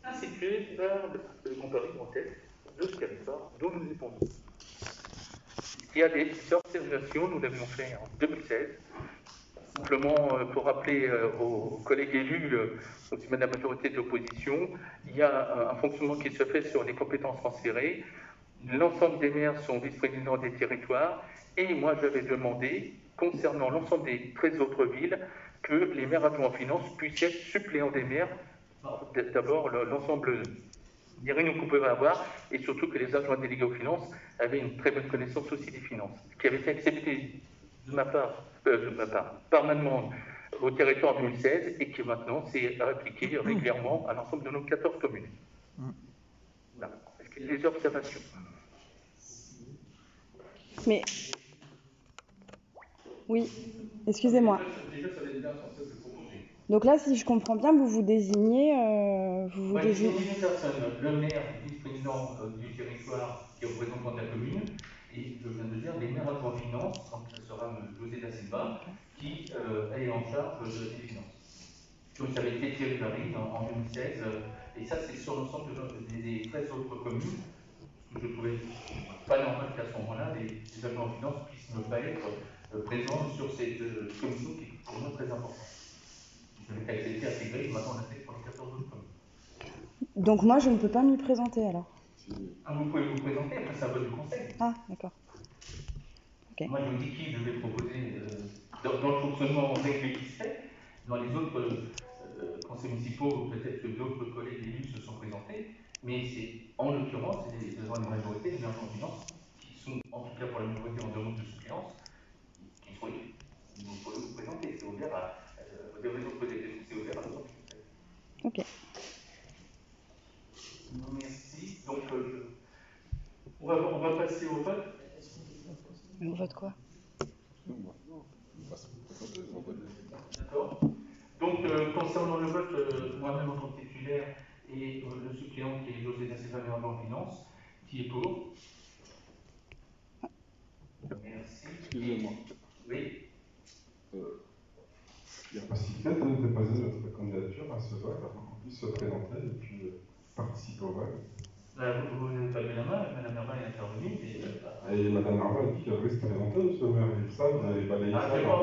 instituée par le Grand Paris Grand Est, le territoire dont nous dépendons. Il y a des observations, nous l'avions fait en 2016. Simplement, pour rappeler aux collègues élus, aussi même la majorité de l'opposition, il y a un fonctionnement qui se fait sur les compétences transférées. L'ensemble des maires sont vice-présidents des territoires et moi j'avais demandé, concernant l'ensemble des 13 autres villes, que les maires adjoints en finances puissent être suppléants des maires. D'abord, l'ensemble des réunions qu'on pouvait avoir et surtout que les adjoints délégués aux finances avaient une très bonne connaissance aussi des finances, ce qui avait été accepté par ma demande au territoire 2016 et qui maintenant s'est appliqué régulièrement à l'ensemble de nos 14 communes. Voilà. Est-ce qu'il y a des observations? Mais oui, excusez-moi. Donc là, si je comprends bien, vous désignez une personne, le maire, vice-président du territoire qui est représentant de la commune, et je viens de dire les maires adjoints finances, quand ce sera José da Silva, qui est en charge des finances. Donc ça avait été Thierry Barry en 2016, et ça c'est sur l'ensemble des 13 autres communes, ce que je trouvais pas normal qu'à ce moment-là, les adjoints en finances puissent ne pas être présents sur cette commission qui est pour nous très importante. Ça avait été accepté, intégré, et maintenant on l'a fait pour les 14 autres communes. Donc moi, je ne peux pas m'y présenter alors. Ah, vous pouvez vous présenter, après c'est un vote du conseil. Ah, d'accord. Okay. Moi, je vous dis qui je vais proposer dans le fonctionnement règle qui se fait. Dans les autres conseils municipaux, peut-être que d'autres collègues élus se sont présentés, mais c'est en l'occurrence, c'est les adjoints de majorité, les adjoints de finances, qui sont, en tout cas pour la majorité en demande de suppléance, qui sont élus. Vous pouvez vous présenter, c'est ouvert à des raisons de poser des questions, c'est ouvert à l'ensemble. Ok. Merci. Donc, on va passer au vote. On vote quoi? D'accord. Donc, concernant le vote, moi-même en tant que titulaire et le suppléant qui est José da Silva en finance, qui est pour? Merci. Excusez-moi. Oui. Il n'y a pas si peut-être de déposer notre candidature à ce vote afin qu'on puisse se présenter et puis participer au vote. Vous n'avez pas mis la main, Mme Herman est intervenue. Et Mme Herman a dit qu'elle voulait se présenter, monsieur le maire. Ça, vous avez balayé ça je n'ai par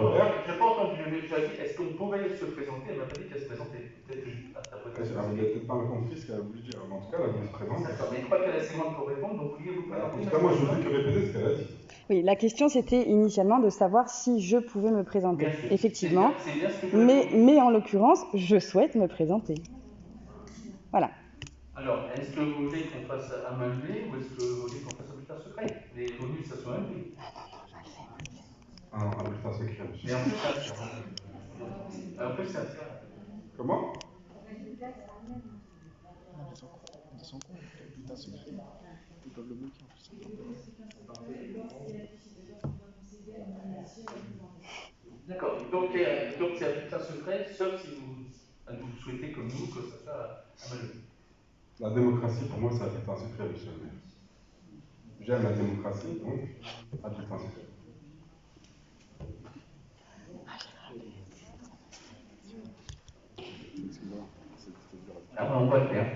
terre. pas entendu. Je lui ai dit, est-ce qu'on pouvait se présenter? Elle m'a pas dit qu'elle se présentait. Peut-être que Elle n'a peut-être pas compris ce qu'elle a voulu dire. Mais en tout cas, elle a voulu se présenter. D'accord, mais je crois qu'elle a assez moins pour répondre, donc vous vouliez vous présenter. En tout cas, moi, je ne fais que répéter ce qu'elle a dit. Oui, la question c'était initialement de savoir si je pouvais me présenter. Effectivement. C'est bien ce que vous mais en l'occurrence, je souhaite me présenter. Voilà. Alors, est-ce que vous voulez qu'on fasse à main levée ou est-ce que vous voulez qu'on fasse un bulletin secret? Les bonus, ça soit inclus. Un bulletin secret, monsieur. Mais en plus, ça. Comment? Ils peuvent le bloquer en plus. D'accord, donc c'est un bulletin secret, sauf si vous souhaitez comme nous que ça soit à main levée. La démocratie, pour moi, c'est un bulletin secret, monsieur le maire. J'aime la démocratie, donc un bulletin secret. Ah, on va le faire.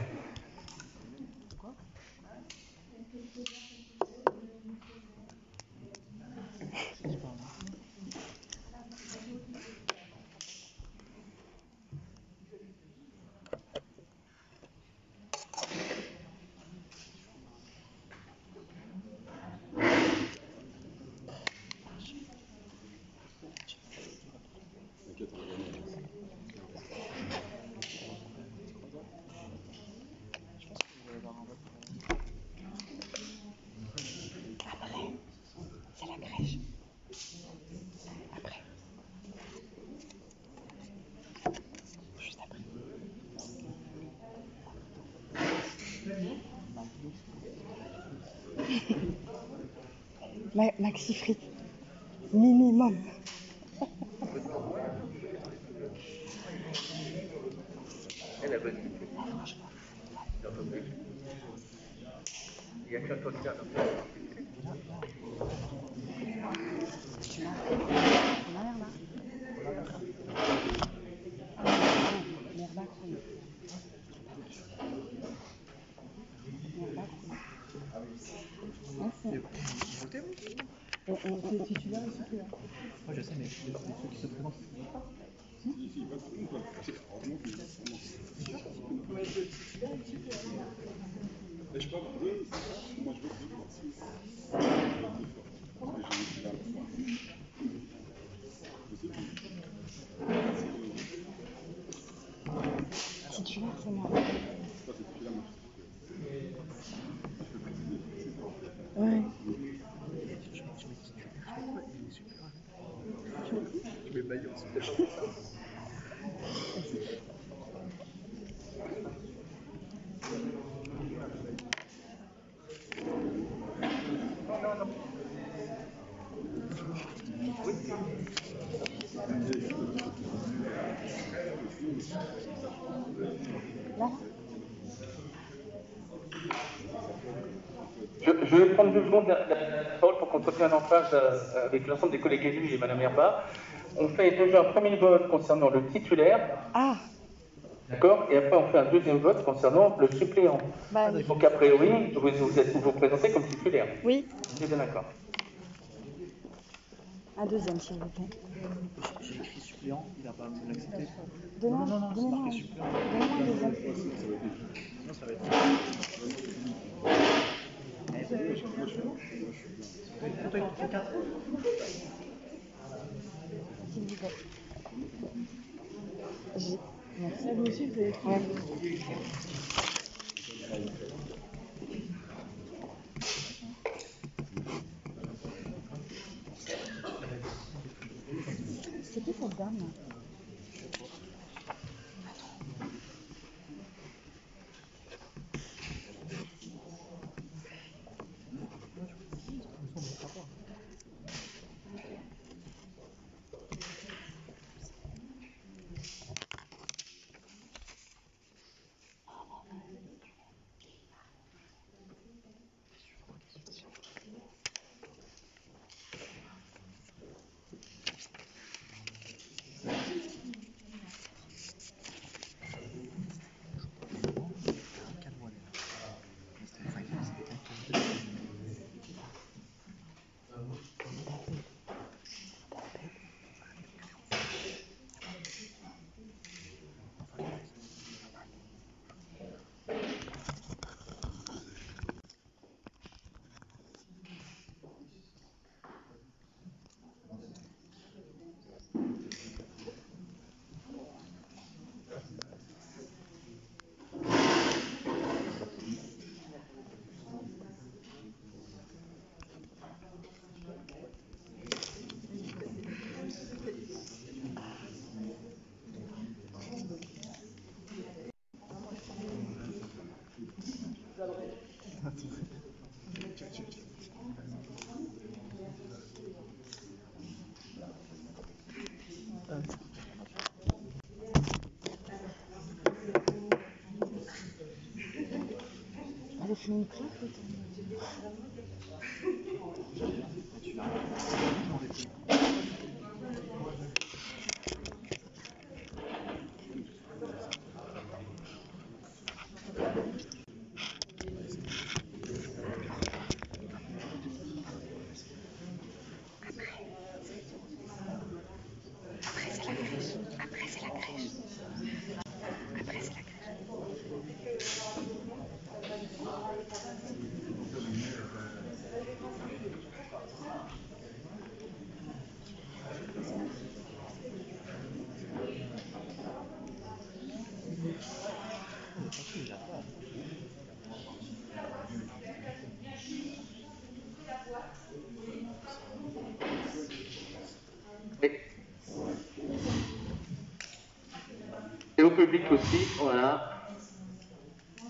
Maxi frites. Minimum. Elle a bonne idée. Il y a qu'un toquin. C'est titulaire et suppléant. Moi je sais, mais ceux qui se présentent. Je parle de moi je veux Titulaire, c'est moi. Ouais. Je vais prendre 2 secondes la parole pour qu'on soit bien en phase avec l'ensemble des collègues élus et Mme Herba. On fait déjà un premier vote concernant le titulaire. Ah. D'accord. Et après, on fait un deuxième vote concernant le suppléant. Bah, donc, a priori, vous présentez comme titulaire. Oui. C'est bien d'accord. Un deuxième, s'il vous plaît. J'ai écrit suppléant, il n'a pas accepté. Non, c'est marqué suppléant. Donne-moi un deuxième. Non, ça va être. S'il vous plaît. Merci. Vous aussi, vous avez écrit. Ouais. C'est qui cette dame là? Elle a fumé une clope, l'autre. Après, c'est la crèche. Après, c'est la crèche. Après, c'est la crèche. Et au public aussi, voilà.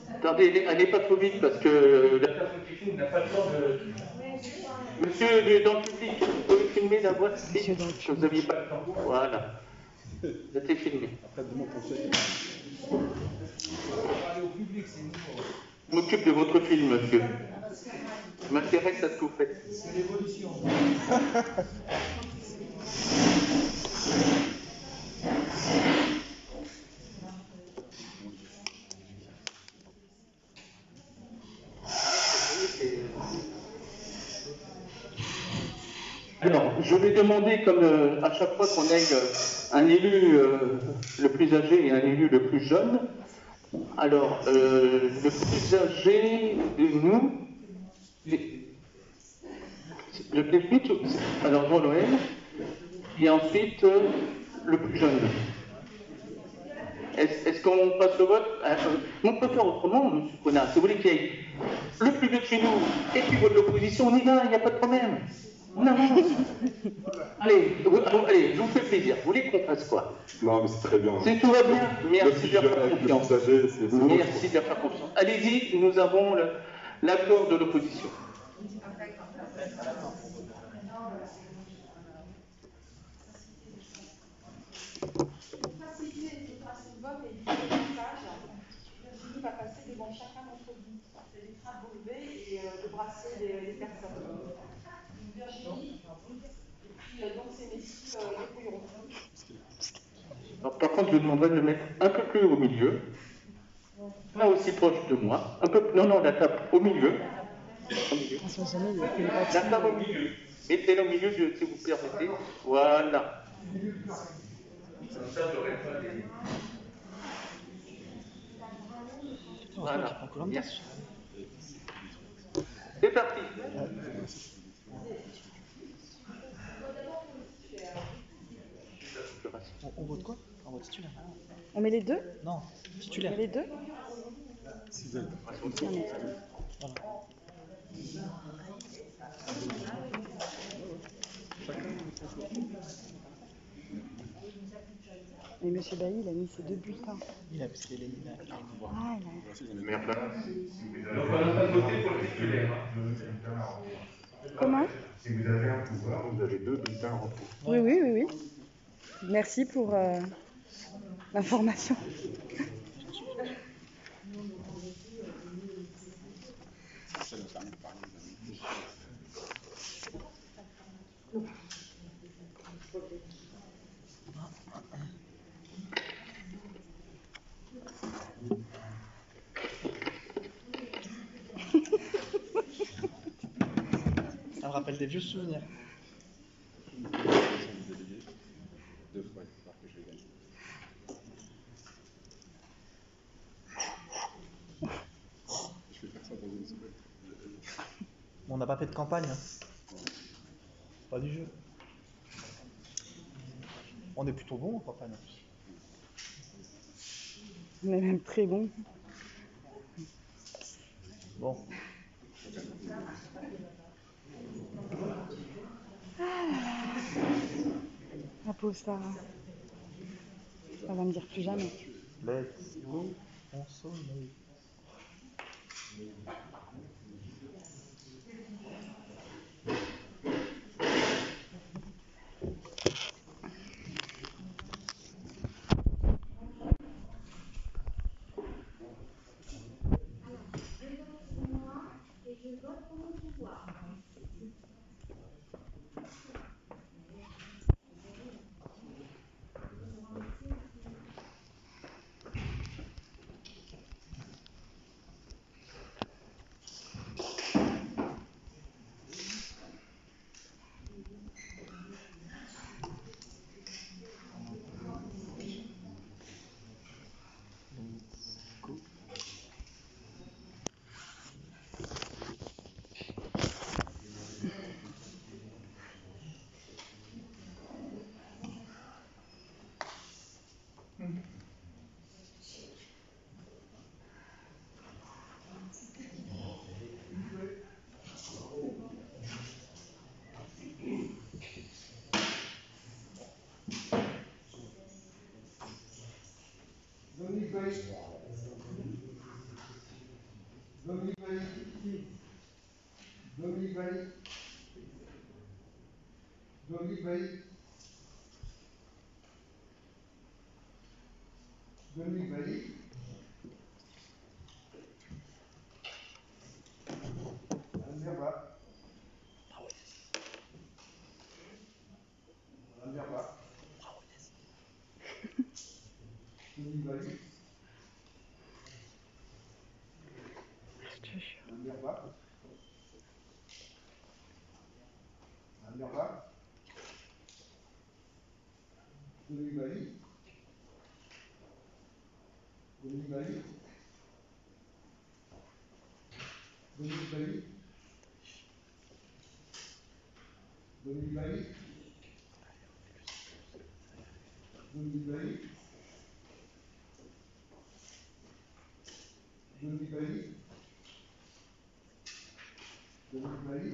Attendez, allez pas trop vite parce que la personne qui filme n'a pas le temps de... Monsieur dans le public, vous pouvez filmer la voix si vous n'aviez pas le temps. Voilà. Vous êtes filmé. Je m'occupe de votre film, monsieur. Je m'intéresse à ce que vous faites. C'est l'évolution. Alors, je vais demander, comme à chaque fois qu'on ait un élu le plus âgé et un élu le plus jeune. Alors, le plus âgé de nous, le plus alors Jean-Noël, et ensuite le plus jeune. Est-ce qu'on passe le vote? On peut faire autrement, M. Connard. Si vous voulez qu'il y ait le plus vieux de chez nous et puis vote de l'opposition, on y va, il n'y a pas de problème. On avance. Allez, je vous fais plaisir. Vous voulez qu'on fasse quoi? Non, mais c'est très bien. Si tout va bien, merci de leur faire confiance. Merci de leur faire confiance. Allez-y, nous avons l'accord de l'opposition. Virginie va passer devant chacun d'entre vous. C'est des trains relevés et de brasser les personnes. Virginie, et puis donc ces messieurs débrouilleront. Par contre, je demanderai de le mettre un peu plus au milieu, pas aussi proche de moi. Un peu, non, la table au milieu. La table au milieu. Mettez-la au milieu, si vous permettez. Voilà. Comme ça, j'aurai pas les... Voilà. Bien. C'est parti. On vote quoi? On vote titulaire. On met les deux? Non, titulaire. On met les deux? Mais M. Bailly, il a mis ses deux bulletins. Il a parce qu'il est mis là. Ah, il a... Merde. Donc on n'a pas voté pour le titulaire. Comment? Si vous avez un pouvoir, vous avez 2 bulletins en trop. Oui, oui, oui, oui. Merci pour l'information. Ça me rappelle des vieux souvenirs. On n'a pas fait de campagne. Pas du jeu. On est plutôt bon en campagne. On est même très bon. Bon. La pauvre Sarah. Elle va me dire plus jamais. Let's go. On sommeille. Dominique Valli. Bailly. Dominique Bailly. Madame Verba. Madame Verba. Dominique Bailly. Madame Verba. Madame Verba. Dominique Bailly. Dominique Bailly. Dominique Bailly. Dominique Bailly. Dominique Bailly. Dominique Bailly. Dominique Bailly.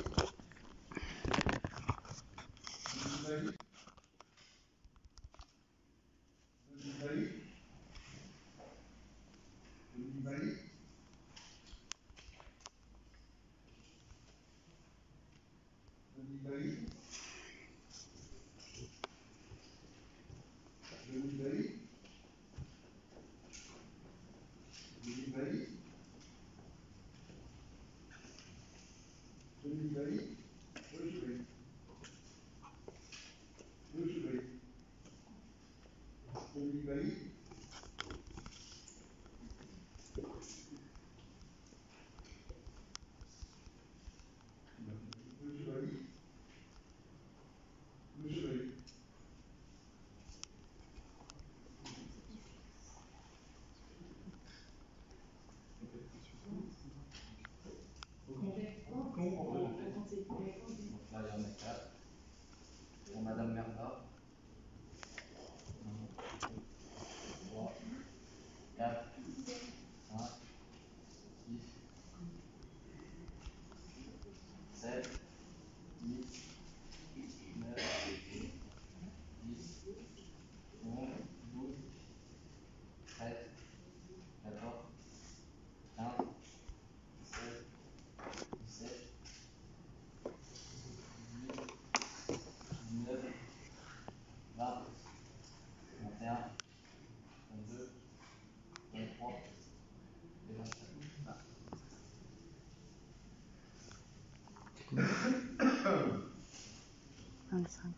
Dominique Bailly. Dominique Bailly. Dominique Bailly. Dominique Bailly. Dominique Bailly. Dominique Bailly. Dominique Bailly. Dominique Bailly. Dominique Bailly. Là, il y en a 4. Pour Madame Merda. 3, 4, 5, 6, 7, 8, 9, 10, 11, 12, 13, 14, 15, 16, 17, 18, 19, 20, 21, 22, 23 et 24. 25.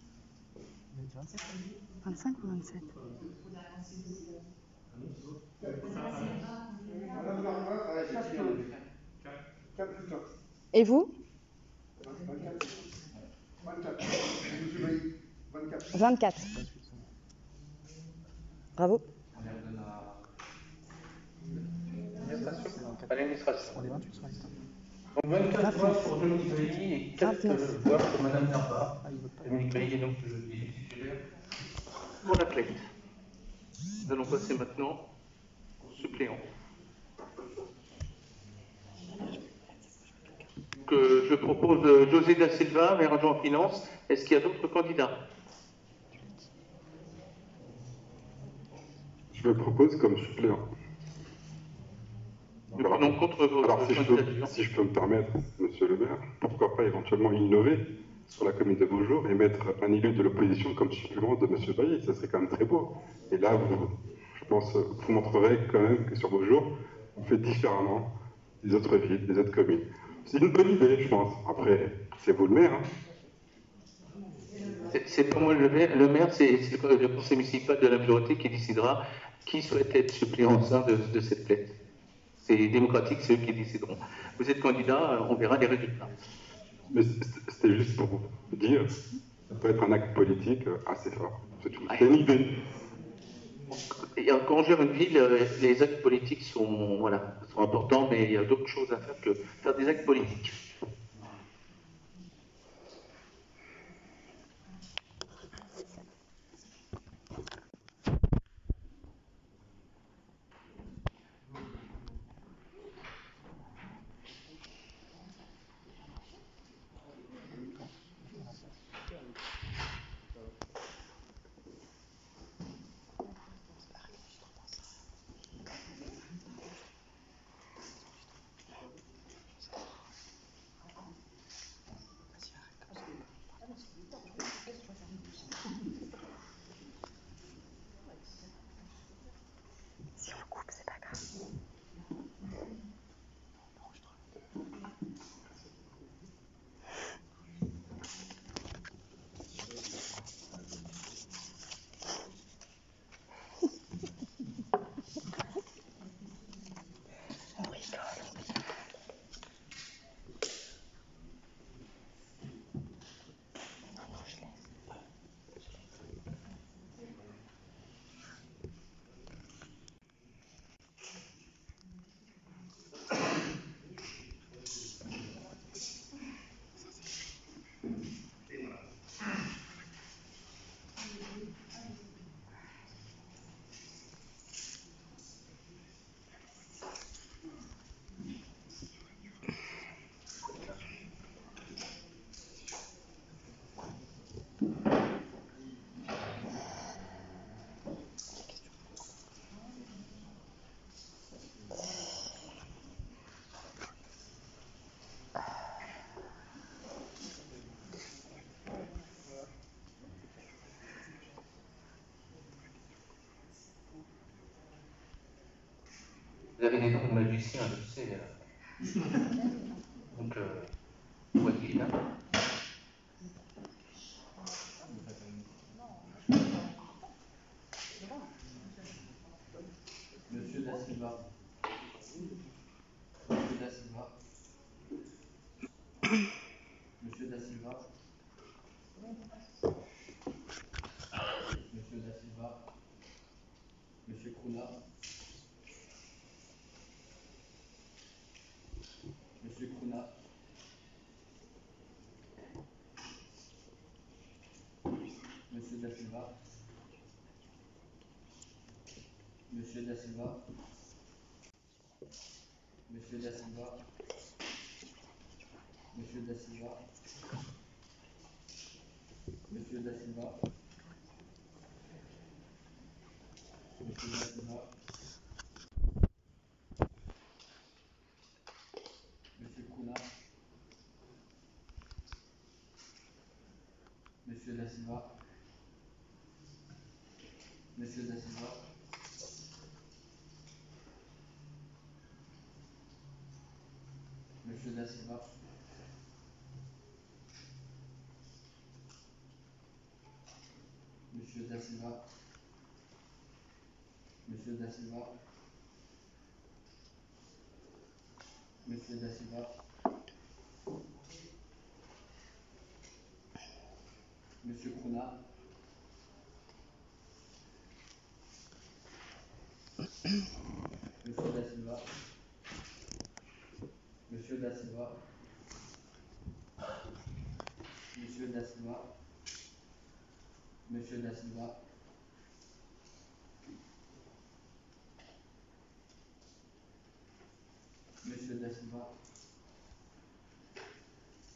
25 ou 27? Et vous? 24. Bravo. On les redonne À l'administration. On est 28 sur la liste. Donc 24 voix pour Dominique Bailly et 4 voix pour Madame Verba. Dominique Bailly est donc le titulaire pour la plainte. Nous allons passer maintenant au suppléant. Je propose José da Silva, maire adjoint en finance. Est-ce qu'il y a d'autres candidats? Je me propose comme suppléant. Nous prenons contre votre candidature. Si je peux me permettre, monsieur le maire, pourquoi pas éventuellement innover sur la commune de Beaujour et mettre un élu de l'opposition comme suppléant de monsieur Bailly, ça serait quand même très beau. Et là, je pense, vous montrerez quand même que sur Beaujour, on fait différemment des autres villes, des autres communes. C'est une bonne idée, je pense. Après, c'est vous le maire. Hein. C'est pas moi le maire, c'est le conseil municipal de la majorité qui décidera qui souhaite être suppléant au sein de cette plainte. C'est démocratique, c'est eux qui décideront. Vous êtes candidat, on verra les résultats. Mais c'était juste pour vous dire, ça peut être un acte politique assez fort. C'est une idée. Et quand on gère une ville, les actes politiques sont importants, mais il y a d'autres choses à faire que faire des actes politiques. Vous avez des noms de magiciens, je sais. Donc, voyez, hein. Monsieur Da Silva. Monsieur Da Silva. Monsieur Da Silva. Monsieur Da Silva. Monsieur Cruna. Monsieur Cruna. Monsieur Da Silva. Monsieur Da Silva. Monsieur Da Silva. Monsieur Da Silva. Monsieur Da Silva. Monsieur Da Silva. Monsieur Cruna. Monsieur Da Silva. Monsieur Da Silva. Monsieur Da Silva. Monsieur Da Silva. Monsieur Da Silva. Monsieur Da Silva. Monsieur Cruna. Monsieur Da Silva. Monsieur Da Silva. Monsieur Da Silva. Monsieur Da Silva. Monsieur Da Silva.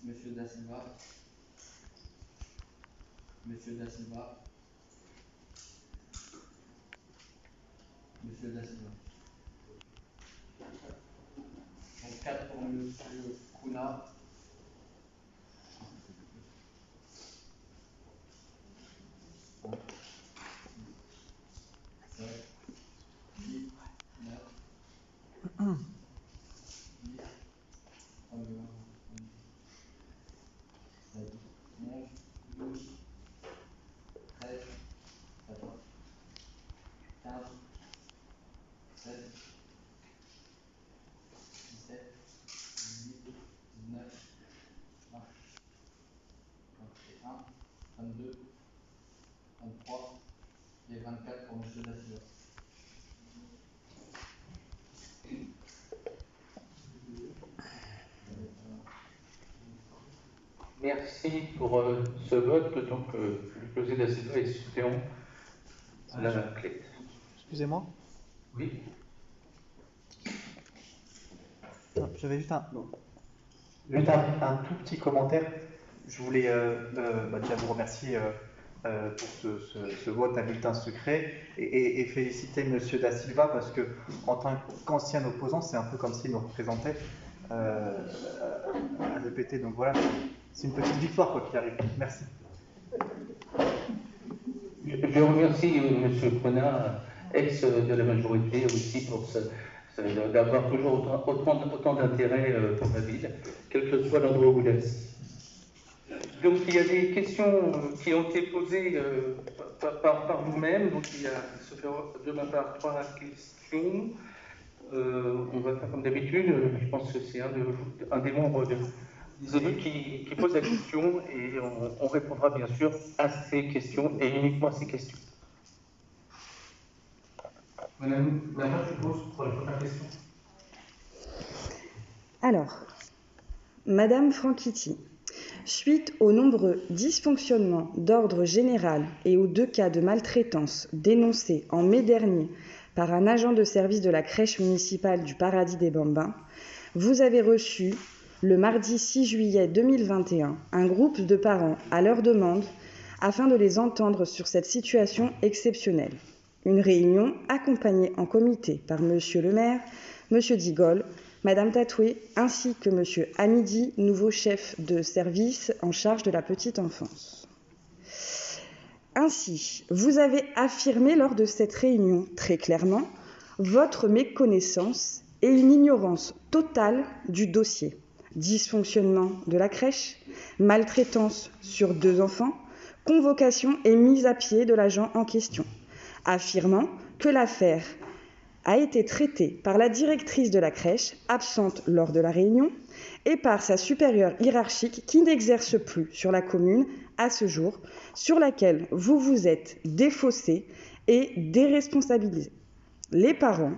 Monsieur Da Silva. Monsieur Da Silva. Monsieur Da Silva. Donc 4 pour Monsieur Cruna. 7, 8, 9, 10, 31, 7, 11, 12, 13, 14, 15, 16, 17, 18, 19, 20, 21, 22, 23 et 24 pour Monsieur Da Silva. Merci pour ce vote. Donc, José Da Silva est suppléant à la clé. Excusez-moi. Oui. J'avais juste un tout petit commentaire. Je voulais déjà vous remercier pour ce vote à bulletin secret et féliciter Monsieur Da Silva parce que en tant qu'ancien opposant, c'est un peu comme s'il nous représentait à l'EPT. Donc voilà, c'est une petite victoire quoi qu'il arrive. Merci. Je remercie M. Cruna, ex de la majorité, aussi pour d'avoir toujours autant d'intérêt pour la ville, quel que soit l'endroit où il est. Donc il y a des questions qui ont été posées par vous-même. Donc il y a de ma part 3 questions. On va faire comme d'habitude. Je pense que c'est un des membres des élus qui pose la question et on répondra bien sûr à ces questions et uniquement à ces questions. Madame Lamar, je suppose, pour la première question. Alors, Madame Franchitti, suite aux nombreux dysfonctionnements d'ordre général et aux 2 cas de maltraitance dénoncés en mai dernier par un agent de service de la crèche municipale du Paradis des Bambins, vous avez reçu, le mardi 6 juillet 2021, un groupe de parents à leur demande afin de les entendre sur cette situation exceptionnelle. Une réunion accompagnée en comité par Monsieur le maire, Monsieur Digol, Madame Tatoué, ainsi que Monsieur Hamidi, nouveau chef de service en charge de la petite enfance. Ainsi, vous avez affirmé lors de cette réunion très clairement, votre méconnaissance et une ignorance totale du dossier. Dysfonctionnement de la crèche, maltraitance sur 2 enfants, convocation et mise à pied de l'agent en question, affirmant que l'affaire a été traitée par la directrice de la crèche, absente lors de la réunion, et par sa supérieure hiérarchique qui n'exerce plus sur la commune à ce jour, sur laquelle vous vous êtes défaussé et déresponsabilisé. Les parents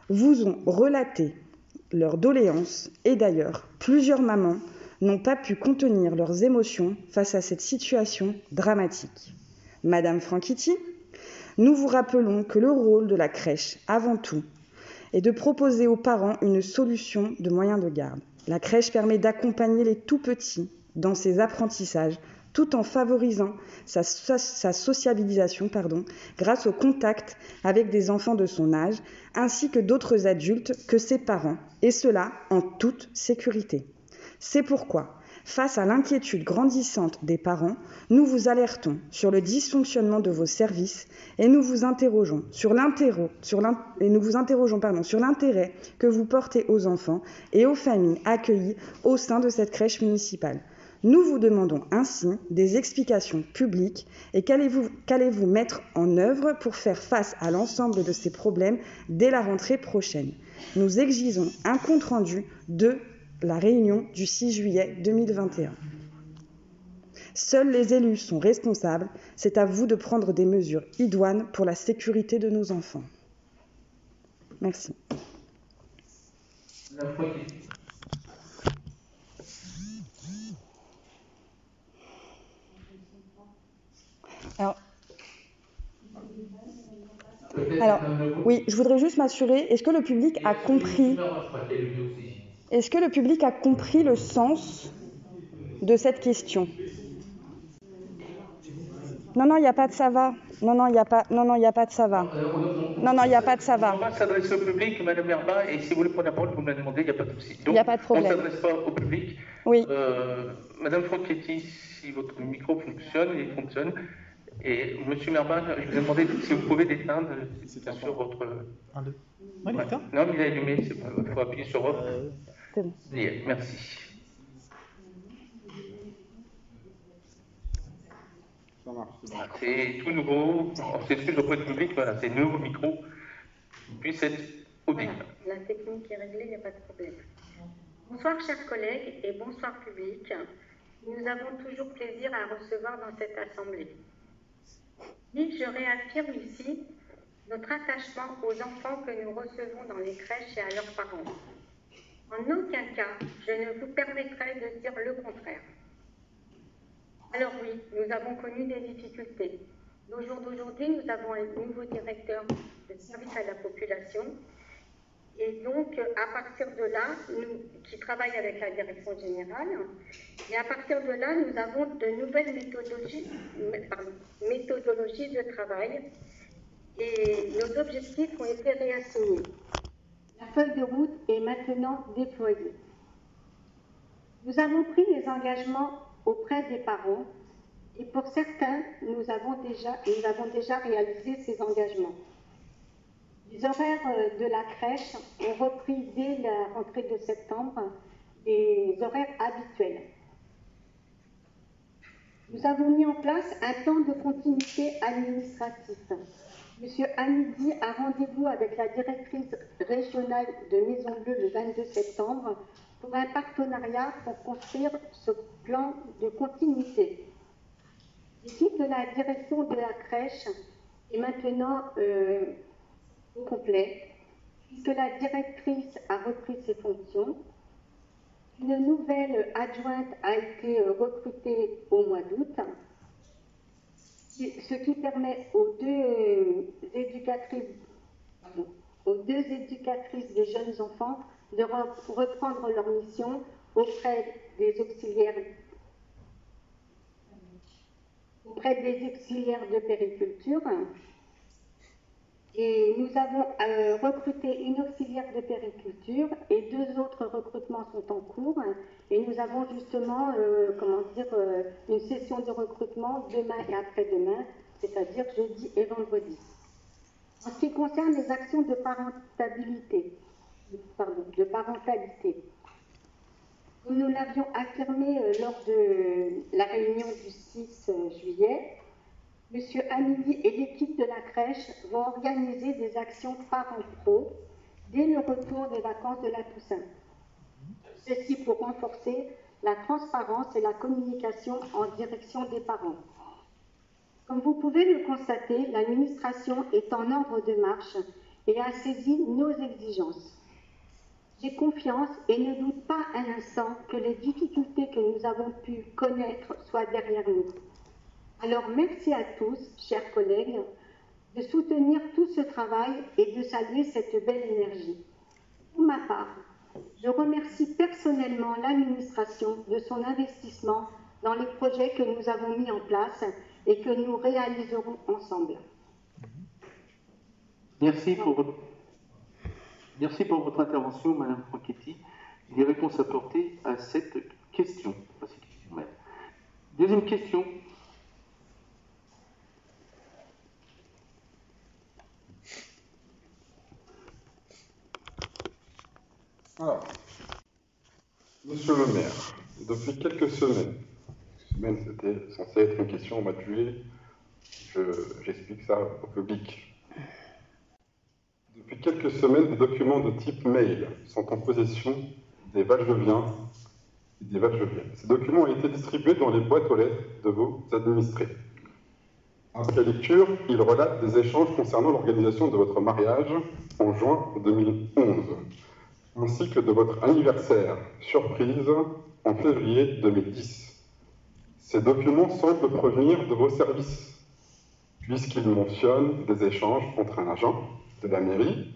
vous ont relaté leurs doléances et d'ailleurs, plusieurs mamans n'ont pas pu contenir leurs émotions face à cette situation dramatique. Madame Franchitti, nous vous rappelons que le rôle de la crèche, avant tout, est de proposer aux parents une solution de moyens de garde. La crèche permet d'accompagner les tout-petits dans ses apprentissages, tout en favorisant sa sociabilisation grâce au contact avec des enfants de son âge, ainsi que d'autres adultes que ses parents, et cela en toute sécurité. C'est pourquoi, face à l'inquiétude grandissante des parents, nous vous alertons sur le dysfonctionnement de vos services et nous vous interrogeons sur l'intérêt que vous portez aux enfants et aux familles accueillies au sein de cette crèche municipale. Nous vous demandons ainsi des explications publiques et qu'allez-vous mettre en œuvre pour faire face à l'ensemble de ces problèmes dès la rentrée prochaine. Nous exigeons un compte-rendu de la réunion du 6 juillet 2021. Seuls les élus sont responsables, c'est à vous de prendre des mesures idoines pour la sécurité de nos enfants. Merci. Alors, oui, je voudrais juste m'assurer, est-ce que le public a compris le sens de cette question? Non, il n'y a pas de ça va. Non, il n'y a pas de ça va. Non, il n'y a pas de ça va. On va s'adresser au public, Madame Herbin, et si vous voulez prendre la parole, vous me la demandez, il n'y a pas de souci. Il n'y a pas de problème. On ne s'adresse pas au public. Oui. Madame Franchetti, si votre micro fonctionne, il fonctionne. Et Monsieur Herbin, je vous ai demandé si vous pouvez l'éteindre, c'est bien sûr votre... 1, 2. Oui, ouais. Non, mais il est allumé, il faut appuyer sur off. C'est bon. Merci. Ça marche. C'est tout nouveau, on s'excuse auprès du public, voilà, c'est nouveau micro, puisse être audible. Voilà, la technique est réglée, il n'y a pas de problème. Bonsoir chers collègues et bonsoir public. Nous avons toujours plaisir à recevoir dans cette assemblée. Et je réaffirme ici notre attachement aux enfants que nous recevons dans les crèches et à leurs parents. En aucun cas, je ne vous permettrai de dire le contraire. Alors oui, nous avons connu des difficultés. Au jour d'aujourd'hui, nous avons un nouveau directeur de service à la population. Et donc, à partir de là, qui travaille avec la direction générale, et à partir de là, nous avons de nouvelles méthodologies de travail et nos objectifs ont été réassignés. La feuille de route est maintenant déployée. Nous avons pris des engagements auprès des parents et pour certains, nous avons déjà réalisé ces engagements. Les horaires de la crèche ont repris dès la rentrée de septembre des horaires habituels. Nous avons mis en place un plan de continuité administratif. Monsieur Hamidi a rendez-vous avec la directrice régionale de Maison Bleue le 22 septembre pour un partenariat pour construire ce plan de continuité. L'équipe de la direction de la crèche est maintenant au complet, puisque la directrice a repris ses fonctions. Une nouvelle adjointe a été recrutée au mois d'août, ce qui permet aux deux éducatrices des jeunes enfants de reprendre leur mission auprès des auxiliaires de périculture. Et nous avons recruté une auxiliaire de périculture et 2 autres recrutements sont en cours. Et nous avons justement, une session de recrutement demain et après-demain, c'est-à-dire jeudi et vendredi. En ce qui concerne les actions de parentalité, comme nous l'avions affirmé lors de la réunion du 6 juillet, M. Amili et l'équipe de la crèche vont organiser des actions parents-pro dès le retour des vacances de la Toussaint. Ceci pour renforcer la transparence et la communication en direction des parents. Comme vous pouvez le constater, l'administration est en ordre de marche et a saisi nos exigences. J'ai confiance et ne doute pas un instant que les difficultés que nous avons pu connaître soient derrière nous. Alors merci à tous, chers collègues, de soutenir tout ce travail et de saluer cette belle énergie. Pour ma part, je remercie personnellement l'administration de son investissement dans les projets que nous avons mis en place et que nous réaliserons ensemble. Merci pour votre intervention, Madame Franchetti. Les réponses apportées à cette question. Deuxième question. Alors, Monsieur le maire, depuis quelques semaines, c'était censé être une question au mois de juillet, j'explique ça au public. Depuis quelques semaines, des documents de type mail sont en possession des Valjeviens et des Valjeviennes. Ces documents ont été distribués dans les boîtes aux lettres de vos administrés. Après lecture, ils relatent des échanges concernant l'organisation de votre mariage en juin 2011, ainsi que de votre anniversaire surprise en février 2010. Ces documents semblent provenir de vos services, puisqu'ils mentionnent des échanges entre un agent de la mairie,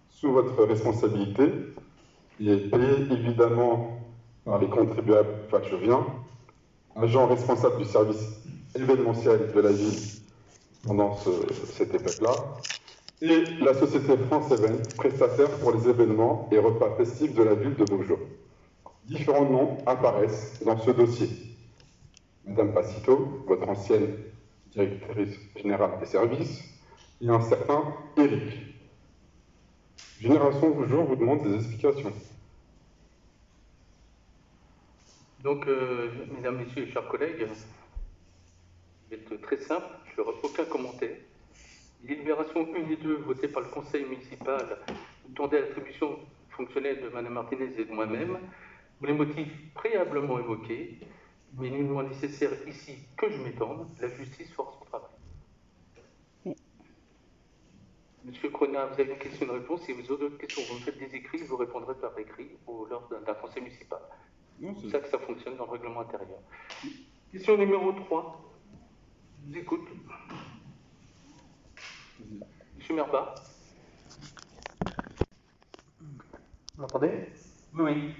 sous votre responsabilité, et payé évidemment par les contribuables valjeviens, agent responsable du service événementiel de la ville pendant cette époque-là, et la société France Event, prestataire pour les événements et repas festifs de la ville de Beaujon. Différents noms apparaissent dans ce dossier. Madame Pacito, votre ancienne directrice générale des services, et un certain Eric. Génération Beaujon vous demande des explications. Donc, mesdames, messieurs et chers collègues, c'est très simple, je n'aurai aucun commentaire. Les délibérations 1 et 2 votées par le conseil municipal tendaient à l'attribution fonctionnelle de Mme Martinez et de moi-même, pour les motifs préalablement évoqués, mais il nous est nécessaire ici que je m'étende, la justice fera son travail. Oui. Monsieur Cronat, vous avez une question de réponse. Si vous avez d'autres questions, vous me faites des écrits, je vous répondrai par écrit ou lors d'un conseil municipal. C'est comme ça que ça fonctionne dans le règlement intérieur. Question numéro 3. Je vous écoute. Monsieur Merbat. Vous m'entendez? Oui.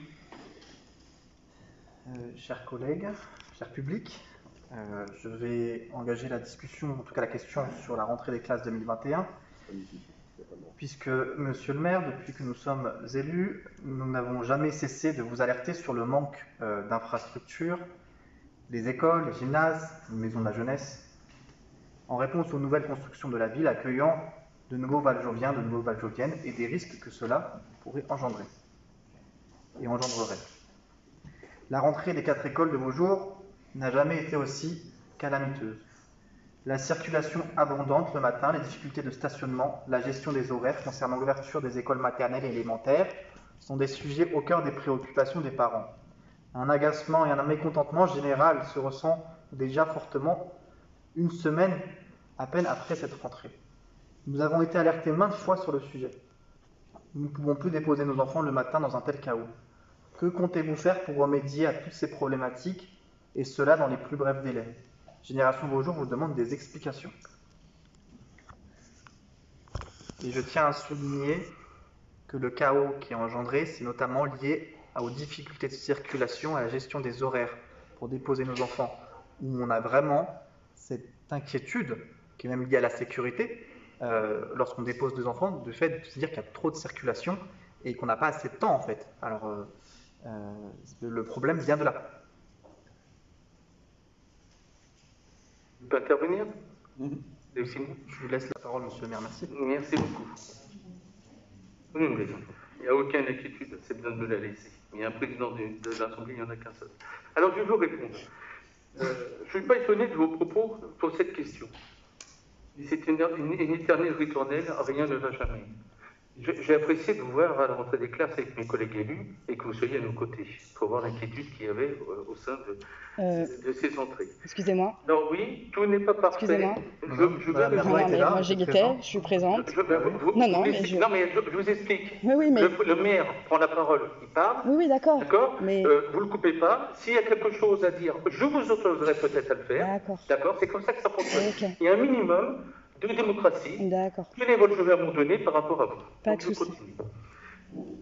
Chers collègues, cher public, je vais engager la discussion, en tout cas la question sur la rentrée des classes 2021, puisque, monsieur le maire, depuis que nous sommes élus, nous n'avons jamais cessé de vous alerter sur le manque d'infrastructures, des écoles, des gymnases, des maisons de la jeunesse, en réponse aux nouvelles constructions de la ville accueillant de nouveaux Valjoviens, de nouveaux Valjoviennes et des risques que cela pourrait engendrer et engendrerait. La rentrée des 4 écoles de Beaujon n'a jamais été aussi calamiteuse. La circulation abondante le matin, les difficultés de stationnement, la gestion des horaires concernant l'ouverture des écoles maternelles et élémentaires sont des sujets au cœur des préoccupations des parents. Un agacement et un mécontentement général se ressent déjà fortement une semaine à peine après cette rentrée. Nous avons été alertés maintes fois sur le sujet. Nous ne pouvons plus déposer nos enfants le matin dans un tel chaos. Que comptez-vous faire pour remédier à toutes ces problématiques, et cela dans les plus brefs délais? Génération Beaujon vous demande des explications. Et je tiens à souligner que le chaos qui est engendré, c'est notamment lié aux difficultés de circulation, à la gestion des horaires pour déposer nos enfants, où on a vraiment cette inquiétude, qui est même liée à la sécurité, lorsqu'on dépose des enfants, de fait de se dire qu'il y a trop de circulation et qu'on n'a pas assez de temps en fait. Alors, le problème vient de là. Vous pouvez intervenir? Vous avez fini ? Je vous laisse la parole, monsieur le maire, merci. Merci beaucoup. Oui, mais il n'y a aucune inquiétude, c'est bien de me la laisser. Il y a un président de l'Assemblée, il n'y en a qu'un seul. Alors, je vais vous répondre. Je ne suis pas étonné de vos propos pour cette question. C'est une éternelle ritournelle, rien ne va jamais. J'ai apprécié de vous voir à la rentrée des classes avec mes collègues élus et que vous soyez à nos côtés pour voir l'inquiétude qu'il y avait au sein de ces entrées. Excusez-moi. Alors oui, tout n'est pas parfait. Excusez-moi. Moi j'y étais, je suis présente. Non, mais je vous explique. Oui, mais... Le maire prend la parole, il parle. Oui, d'accord. D'accord, mais... vous ne le coupez pas. S'il y a quelque chose à dire, je vous autoriserai peut-être à le faire. D'accord, c'est comme ça que ça fonctionne. Okay. Il y a un minimum de démocratie que les Volgeviens m'ont donné par rapport à vous. Pas de souci.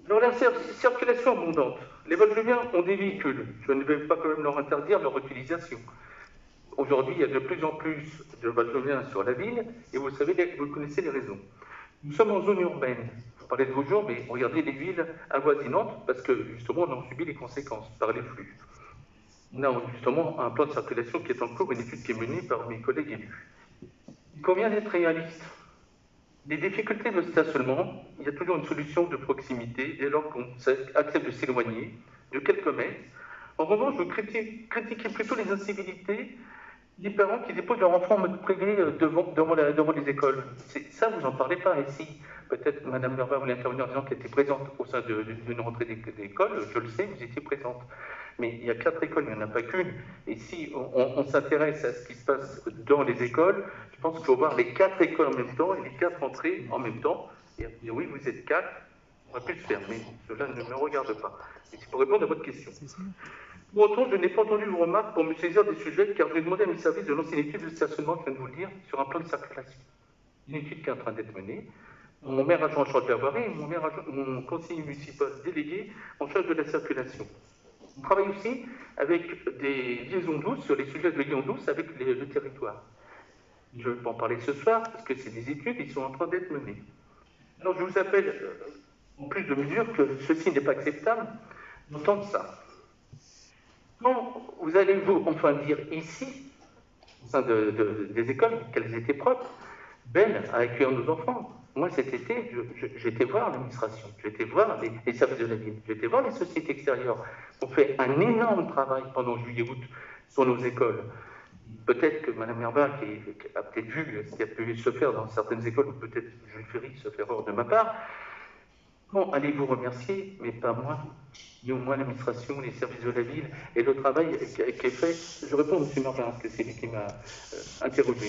Alors la circulation abondante. Les Volgeviens ont des véhicules. Je ne vais pas quand même leur interdire leur utilisation. Aujourd'hui, il y a de plus en plus de Volgeviens sur la ville, et vous savez, vous connaissez les raisons. Nous sommes en zone urbaine. Vous parlez de vos jours, mais regardez les villes avoisinantes, parce que justement, on en subit les conséquences par les flux. On a justement un plan de circulation qui est en cours, une étude qui est menée par mes collègues élus. Il convient d'être réaliste. Les difficultés de stationnement, il y a toujours une solution de proximité dès lors qu'on accepte de s'éloigner de quelques mètres. En revanche, je critiquez plutôt les incivilités des parents qui déposent leur enfant en mode privé devant les écoles. Ça, vous n'en parlez pas ici. Peut-être Mme Merva voulait intervenir en disant qu'elle était présente au sein d'une rentrée d'école. Je le sais, vous étiez présente. Mais il y a 4 écoles, il n'y en a pas qu'une. Et si on s'intéresse à ce qui se passe dans les écoles, je pense qu'il faut voir les 4 écoles en même temps et les 4 entrées en même temps. Et dire oui, vous êtes 4, on aurait pu le faire, mais cela ne me regarde pas. Et c'est pour répondre à votre question. Pour autant, je n'ai pas entendu vos remarques pour me saisir des sujets, car j'ai demandé à mes services de lancer une étude de stationnement, je viens de vous le dire, sur un plan de circulation. Une étude qui est en train d'être menée. Mon maire adjoint en charge de la voirie et mon conseiller municipal délégué en charge de la circulation. On travaille aussi avec des liaisons douces, sur les sujets de liaisons douces avec le territoire. Je ne vais pas en parler ce soir, parce que c'est des études qui sont en train d'être menées. Alors je vous appelle, en plus de mesure, que ceci n'est pas acceptable, d'entendre ça. Quand vous allez enfin dire ici, au sein des écoles, qu'elles étaient propres, belles à accueillir nos enfants. Moi, cet été, j'étais voir l'administration, j'étais voir les services de la ville, j'étais voir les sociétés extérieures. On fait un énorme travail pendant juillet-août sur nos écoles. Peut-être que Mme Merva, qui a peut-être vu ce qui a pu se faire dans certaines écoles, ou peut-être Jules Ferry se fait erreur de ma part, bon, allez vous remercier, mais pas moi, ni au moins l'administration, les services de la ville, et le travail qui est fait. Je réponds à M. Merva, parce que c'est lui qui m'a interrogé.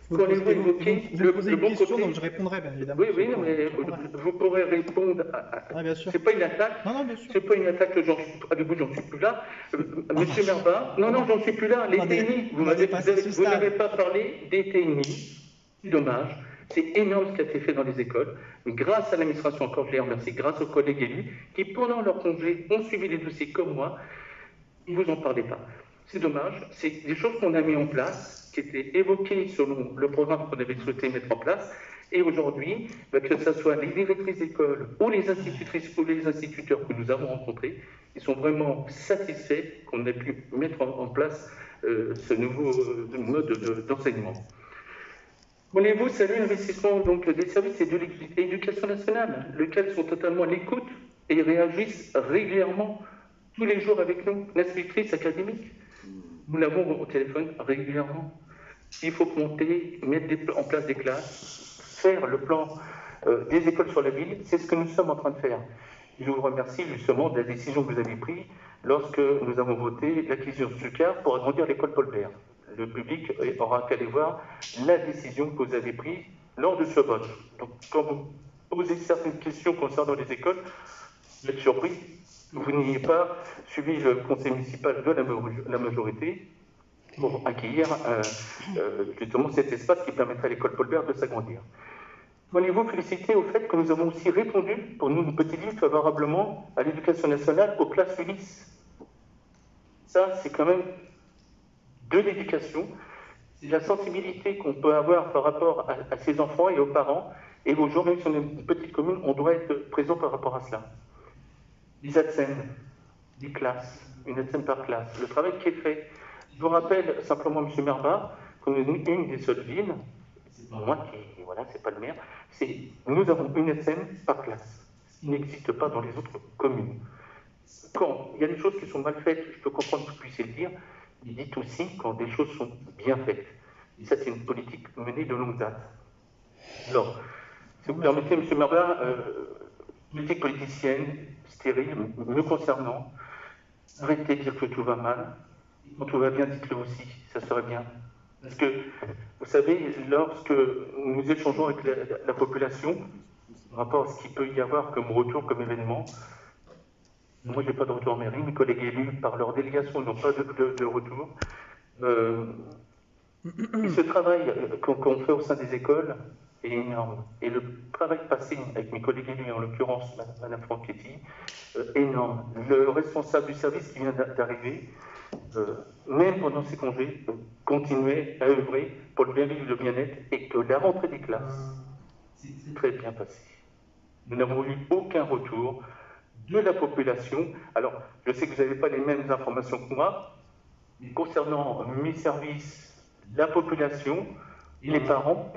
Vous posez une question, donc je répondrai, bien évidemment. Oui, mais vous pourrez répondre à... bien sûr. C'est pas une attaque. Non, bien sûr. C'est pas une attaque, avec vous, j'en suis plus là. Monsieur Merva, non, j'en suis plus là. Les TNI, vous n'avez pas parlé des TNI. C'est dommage. C'est énorme ce qui a été fait dans les écoles. Mais grâce à l'administration, encore je les remercie, grâce aux collègues élus, qui pendant leur congé ont suivi les dossiers comme moi, ils ne vous en parlaient pas. C'est dommage. C'est des choses qu'on a mis en place, qui étaient évoquées selon le programme qu'on avait souhaité mettre en place. Et aujourd'hui, que ce soit les directrices d'école ou les institutrices ou les instituteurs que nous avons rencontrés, ils sont vraiment satisfaits qu'on ait pu mettre en place ce nouveau mode d'enseignement. Voulez-vous saluer l'investissement des services et de l'éducation nationale, lesquels sont totalement à l'écoute et réagissent régulièrement, tous les jours avec nous, l'inspectrice académique. Nous l'avons au téléphone régulièrement. Il faut monter, mettre en place des classes, faire le plan des écoles sur la ville. C'est ce que nous sommes en train de faire. Je vous remercie justement de la décision que vous avez prise lorsque nous avons voté l'acquisition de Sucar pour agrandir l'école Paul Bert. Le public aura qu'à aller voir la décision que vous avez prise lors de ce vote. Donc, quand vous posez certaines questions concernant les écoles, vous êtes surpris. Vous n'ayez pas suivi le conseil municipal de la majorité pour acquérir justement cet espace qui permettrait à l'école Paul Bert de s'agrandir. Voulez-vous féliciter au fait que nous avons aussi répondu, pour nous, petite ville, favorablement à l'éducation nationale aux classes Ulysse. Ça, c'est quand même de l'éducation, c'est la sensibilité qu'on peut avoir par rapport à ses enfants et aux parents. Et aujourd'hui, même si on est une petite commune, on doit être présent par rapport à cela. Les ATSEM, les classes, une ATSEM par classe, le travail qui est fait. Je vous rappelle simplement, M. Merva, qu'on est une des seules villes, c'est pas moi qui, voilà, c'est pas le maire, nous avons une SM par classe, ce qui n'existe pas dans les autres communes. Quand il y a des choses qui sont mal faites, je peux comprendre que vous puissiez le dire, mais dites aussi quand des choses sont bien faites. Et ça, c'est une politique menée de longue date. Alors, si vous permettez, M. Marbin, politique politicienne, stérile, me concernant, arrêtez de dire que tout va mal. Quand tout va bien, dites-le aussi, ça serait bien. Parce que, vous savez, lorsque nous échangeons avec la population, par rapport à ce qu'il peut y avoir comme retour, comme événement, moi, je n'ai pas de retour en mairie, mes collègues élus, par leur délégation, n'ont pas de retour. Et ce travail qu'on fait au sein des écoles est énorme. Et le travail passé avec mes collègues élus, en l'occurrence Mme Franchetti, énorme. Le responsable du service qui vient d'arriver, même pendant ses congés, continuait à œuvrer pour le bien-vivre et le bien-être, et que la rentrée des classes s'est très bien passée. Nous n'avons eu aucun retour de la population. Alors, je sais que vous n'avez pas les mêmes informations que moi, mais concernant mes services, la population, les parents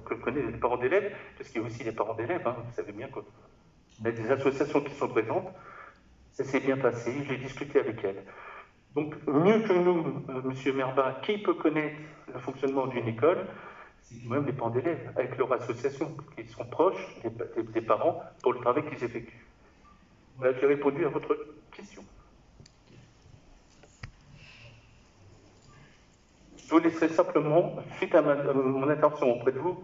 que je connais, les parents d'élèves, parce qu'il y a aussi les parents d'élèves, hein, vous savez bien qu'il y a des associations qui sont présentes, ça s'est bien passé, j'ai discuté avec elles. Donc, mieux que nous, M. Merbin, qui peut connaître le fonctionnement d'une école, c'est quand même les parents d'élèves, avec leur association, qui sont proches des parents pour le travail qu'ils effectuent. Voilà, j'ai répondu à votre question. Je vous laisserai simplement, suite à mon intervention auprès de vous,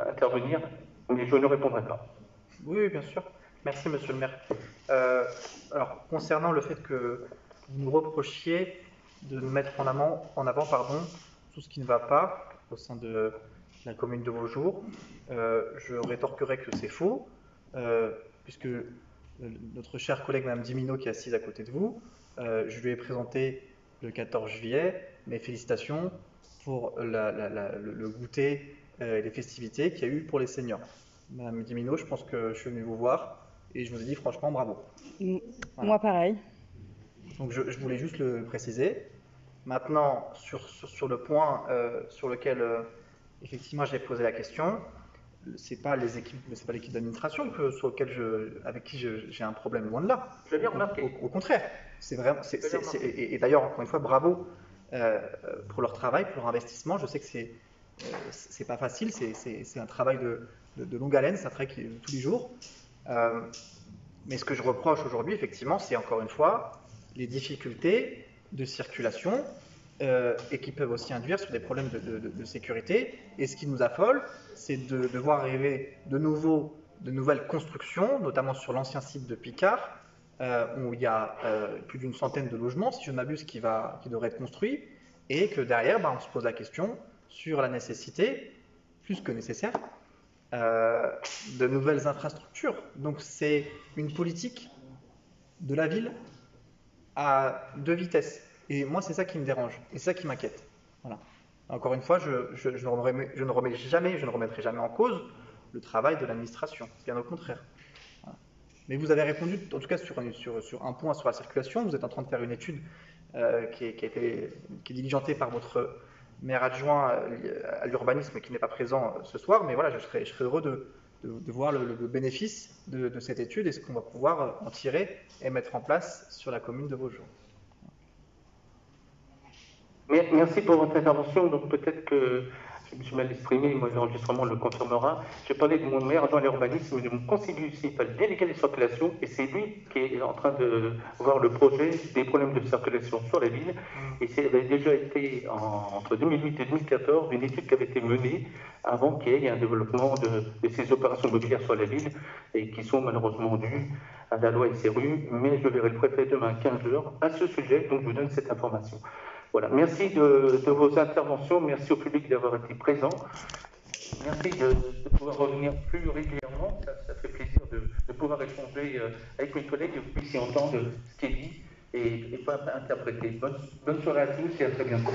intervenir, mais je ne répondrai pas. Oui, bien sûr. Merci, monsieur le maire. Alors, concernant le fait que vous nous reprochiez de nous mettre en avant, tout ce qui ne va pas au sein de la commune de Vaujours, je rétorquerai que c'est faux, puisque notre chère collègue Mme Dimino, qui est assise à côté de vous, je lui ai présenté le 14 juillet mes félicitations pour le goûter et les festivités qu'il y a eu pour les seniors. Mme Dimino, je pense que je suis venu vous voir et je vous ai dit franchement bravo. Voilà. Moi pareil. Donc je voulais juste le préciser. Maintenant, sur le point sur lequel effectivement j'ai posé la question, c'est pas l'équipe d'administration avec qui j'ai un problème, loin de là. Je l'ai remarqué. Au contraire, c'est vraiment. Et d'ailleurs, encore une fois, bravo pour leur travail, pour leur investissement. Je sais que c'est pas facile, c'est un travail de longue haleine, c'est un travail qui est de tous les jours. Mais ce que je reproche aujourd'hui, effectivement, c'est encore une fois les difficultés de circulation et qui peuvent aussi induire sur des problèmes de sécurité. Et ce qui nous affole, c'est de voir arriver de nouvelles constructions, notamment sur l'ancien site de Picard, où il y a plus d'une centaine de logements, si je ne m'abuse, qui devraient être construits, et que derrière, on se pose la question sur la nécessité, plus que nécessaire, de nouvelles infrastructures. Donc c'est une politique de la ville à deux vitesses. Et moi, c'est ça qui me dérange, et c'est ça qui m'inquiète. Voilà. Encore une fois, je ne remettrai jamais en cause le travail de l'administration, bien au contraire. Voilà. Mais vous avez répondu, en tout cas sur un point sur la circulation. Vous êtes en train de faire une étude qui est diligentée par votre maire adjoint à l'urbanisme, qui n'est pas présent ce soir. Mais voilà, je serais heureux de voir le bénéfice de cette étude et ce qu'on va pouvoir en tirer et mettre en place sur la commune de Vaujours. Merci pour votre intervention. Donc peut-être que je me suis mal exprimé, moi l'enregistrement le confirmera. J'ai parlé de mon maire adjoint à l'urbanisme et de mon conseiller municipal délégué des circulations, et c'est lui qui est en train de voir le projet des problèmes de circulation sur la ville. Et ça avait déjà été entre 2008 et 2014 une étude qui avait été menée avant qu'il y ait un développement de ces opérations immobilières sur la ville et qui sont malheureusement dues à la loi SRU. Mais je verrai le préfet demain à 15h à ce sujet, donc je vous donne cette information. Voilà, merci de vos interventions, merci au public d'avoir été présent, merci de pouvoir revenir plus régulièrement, ça fait plaisir de pouvoir échanger avec mes collègues et que vous puissiez entendre ce qui est dit et pas interpréter. Bonne soirée à tous et à très bientôt.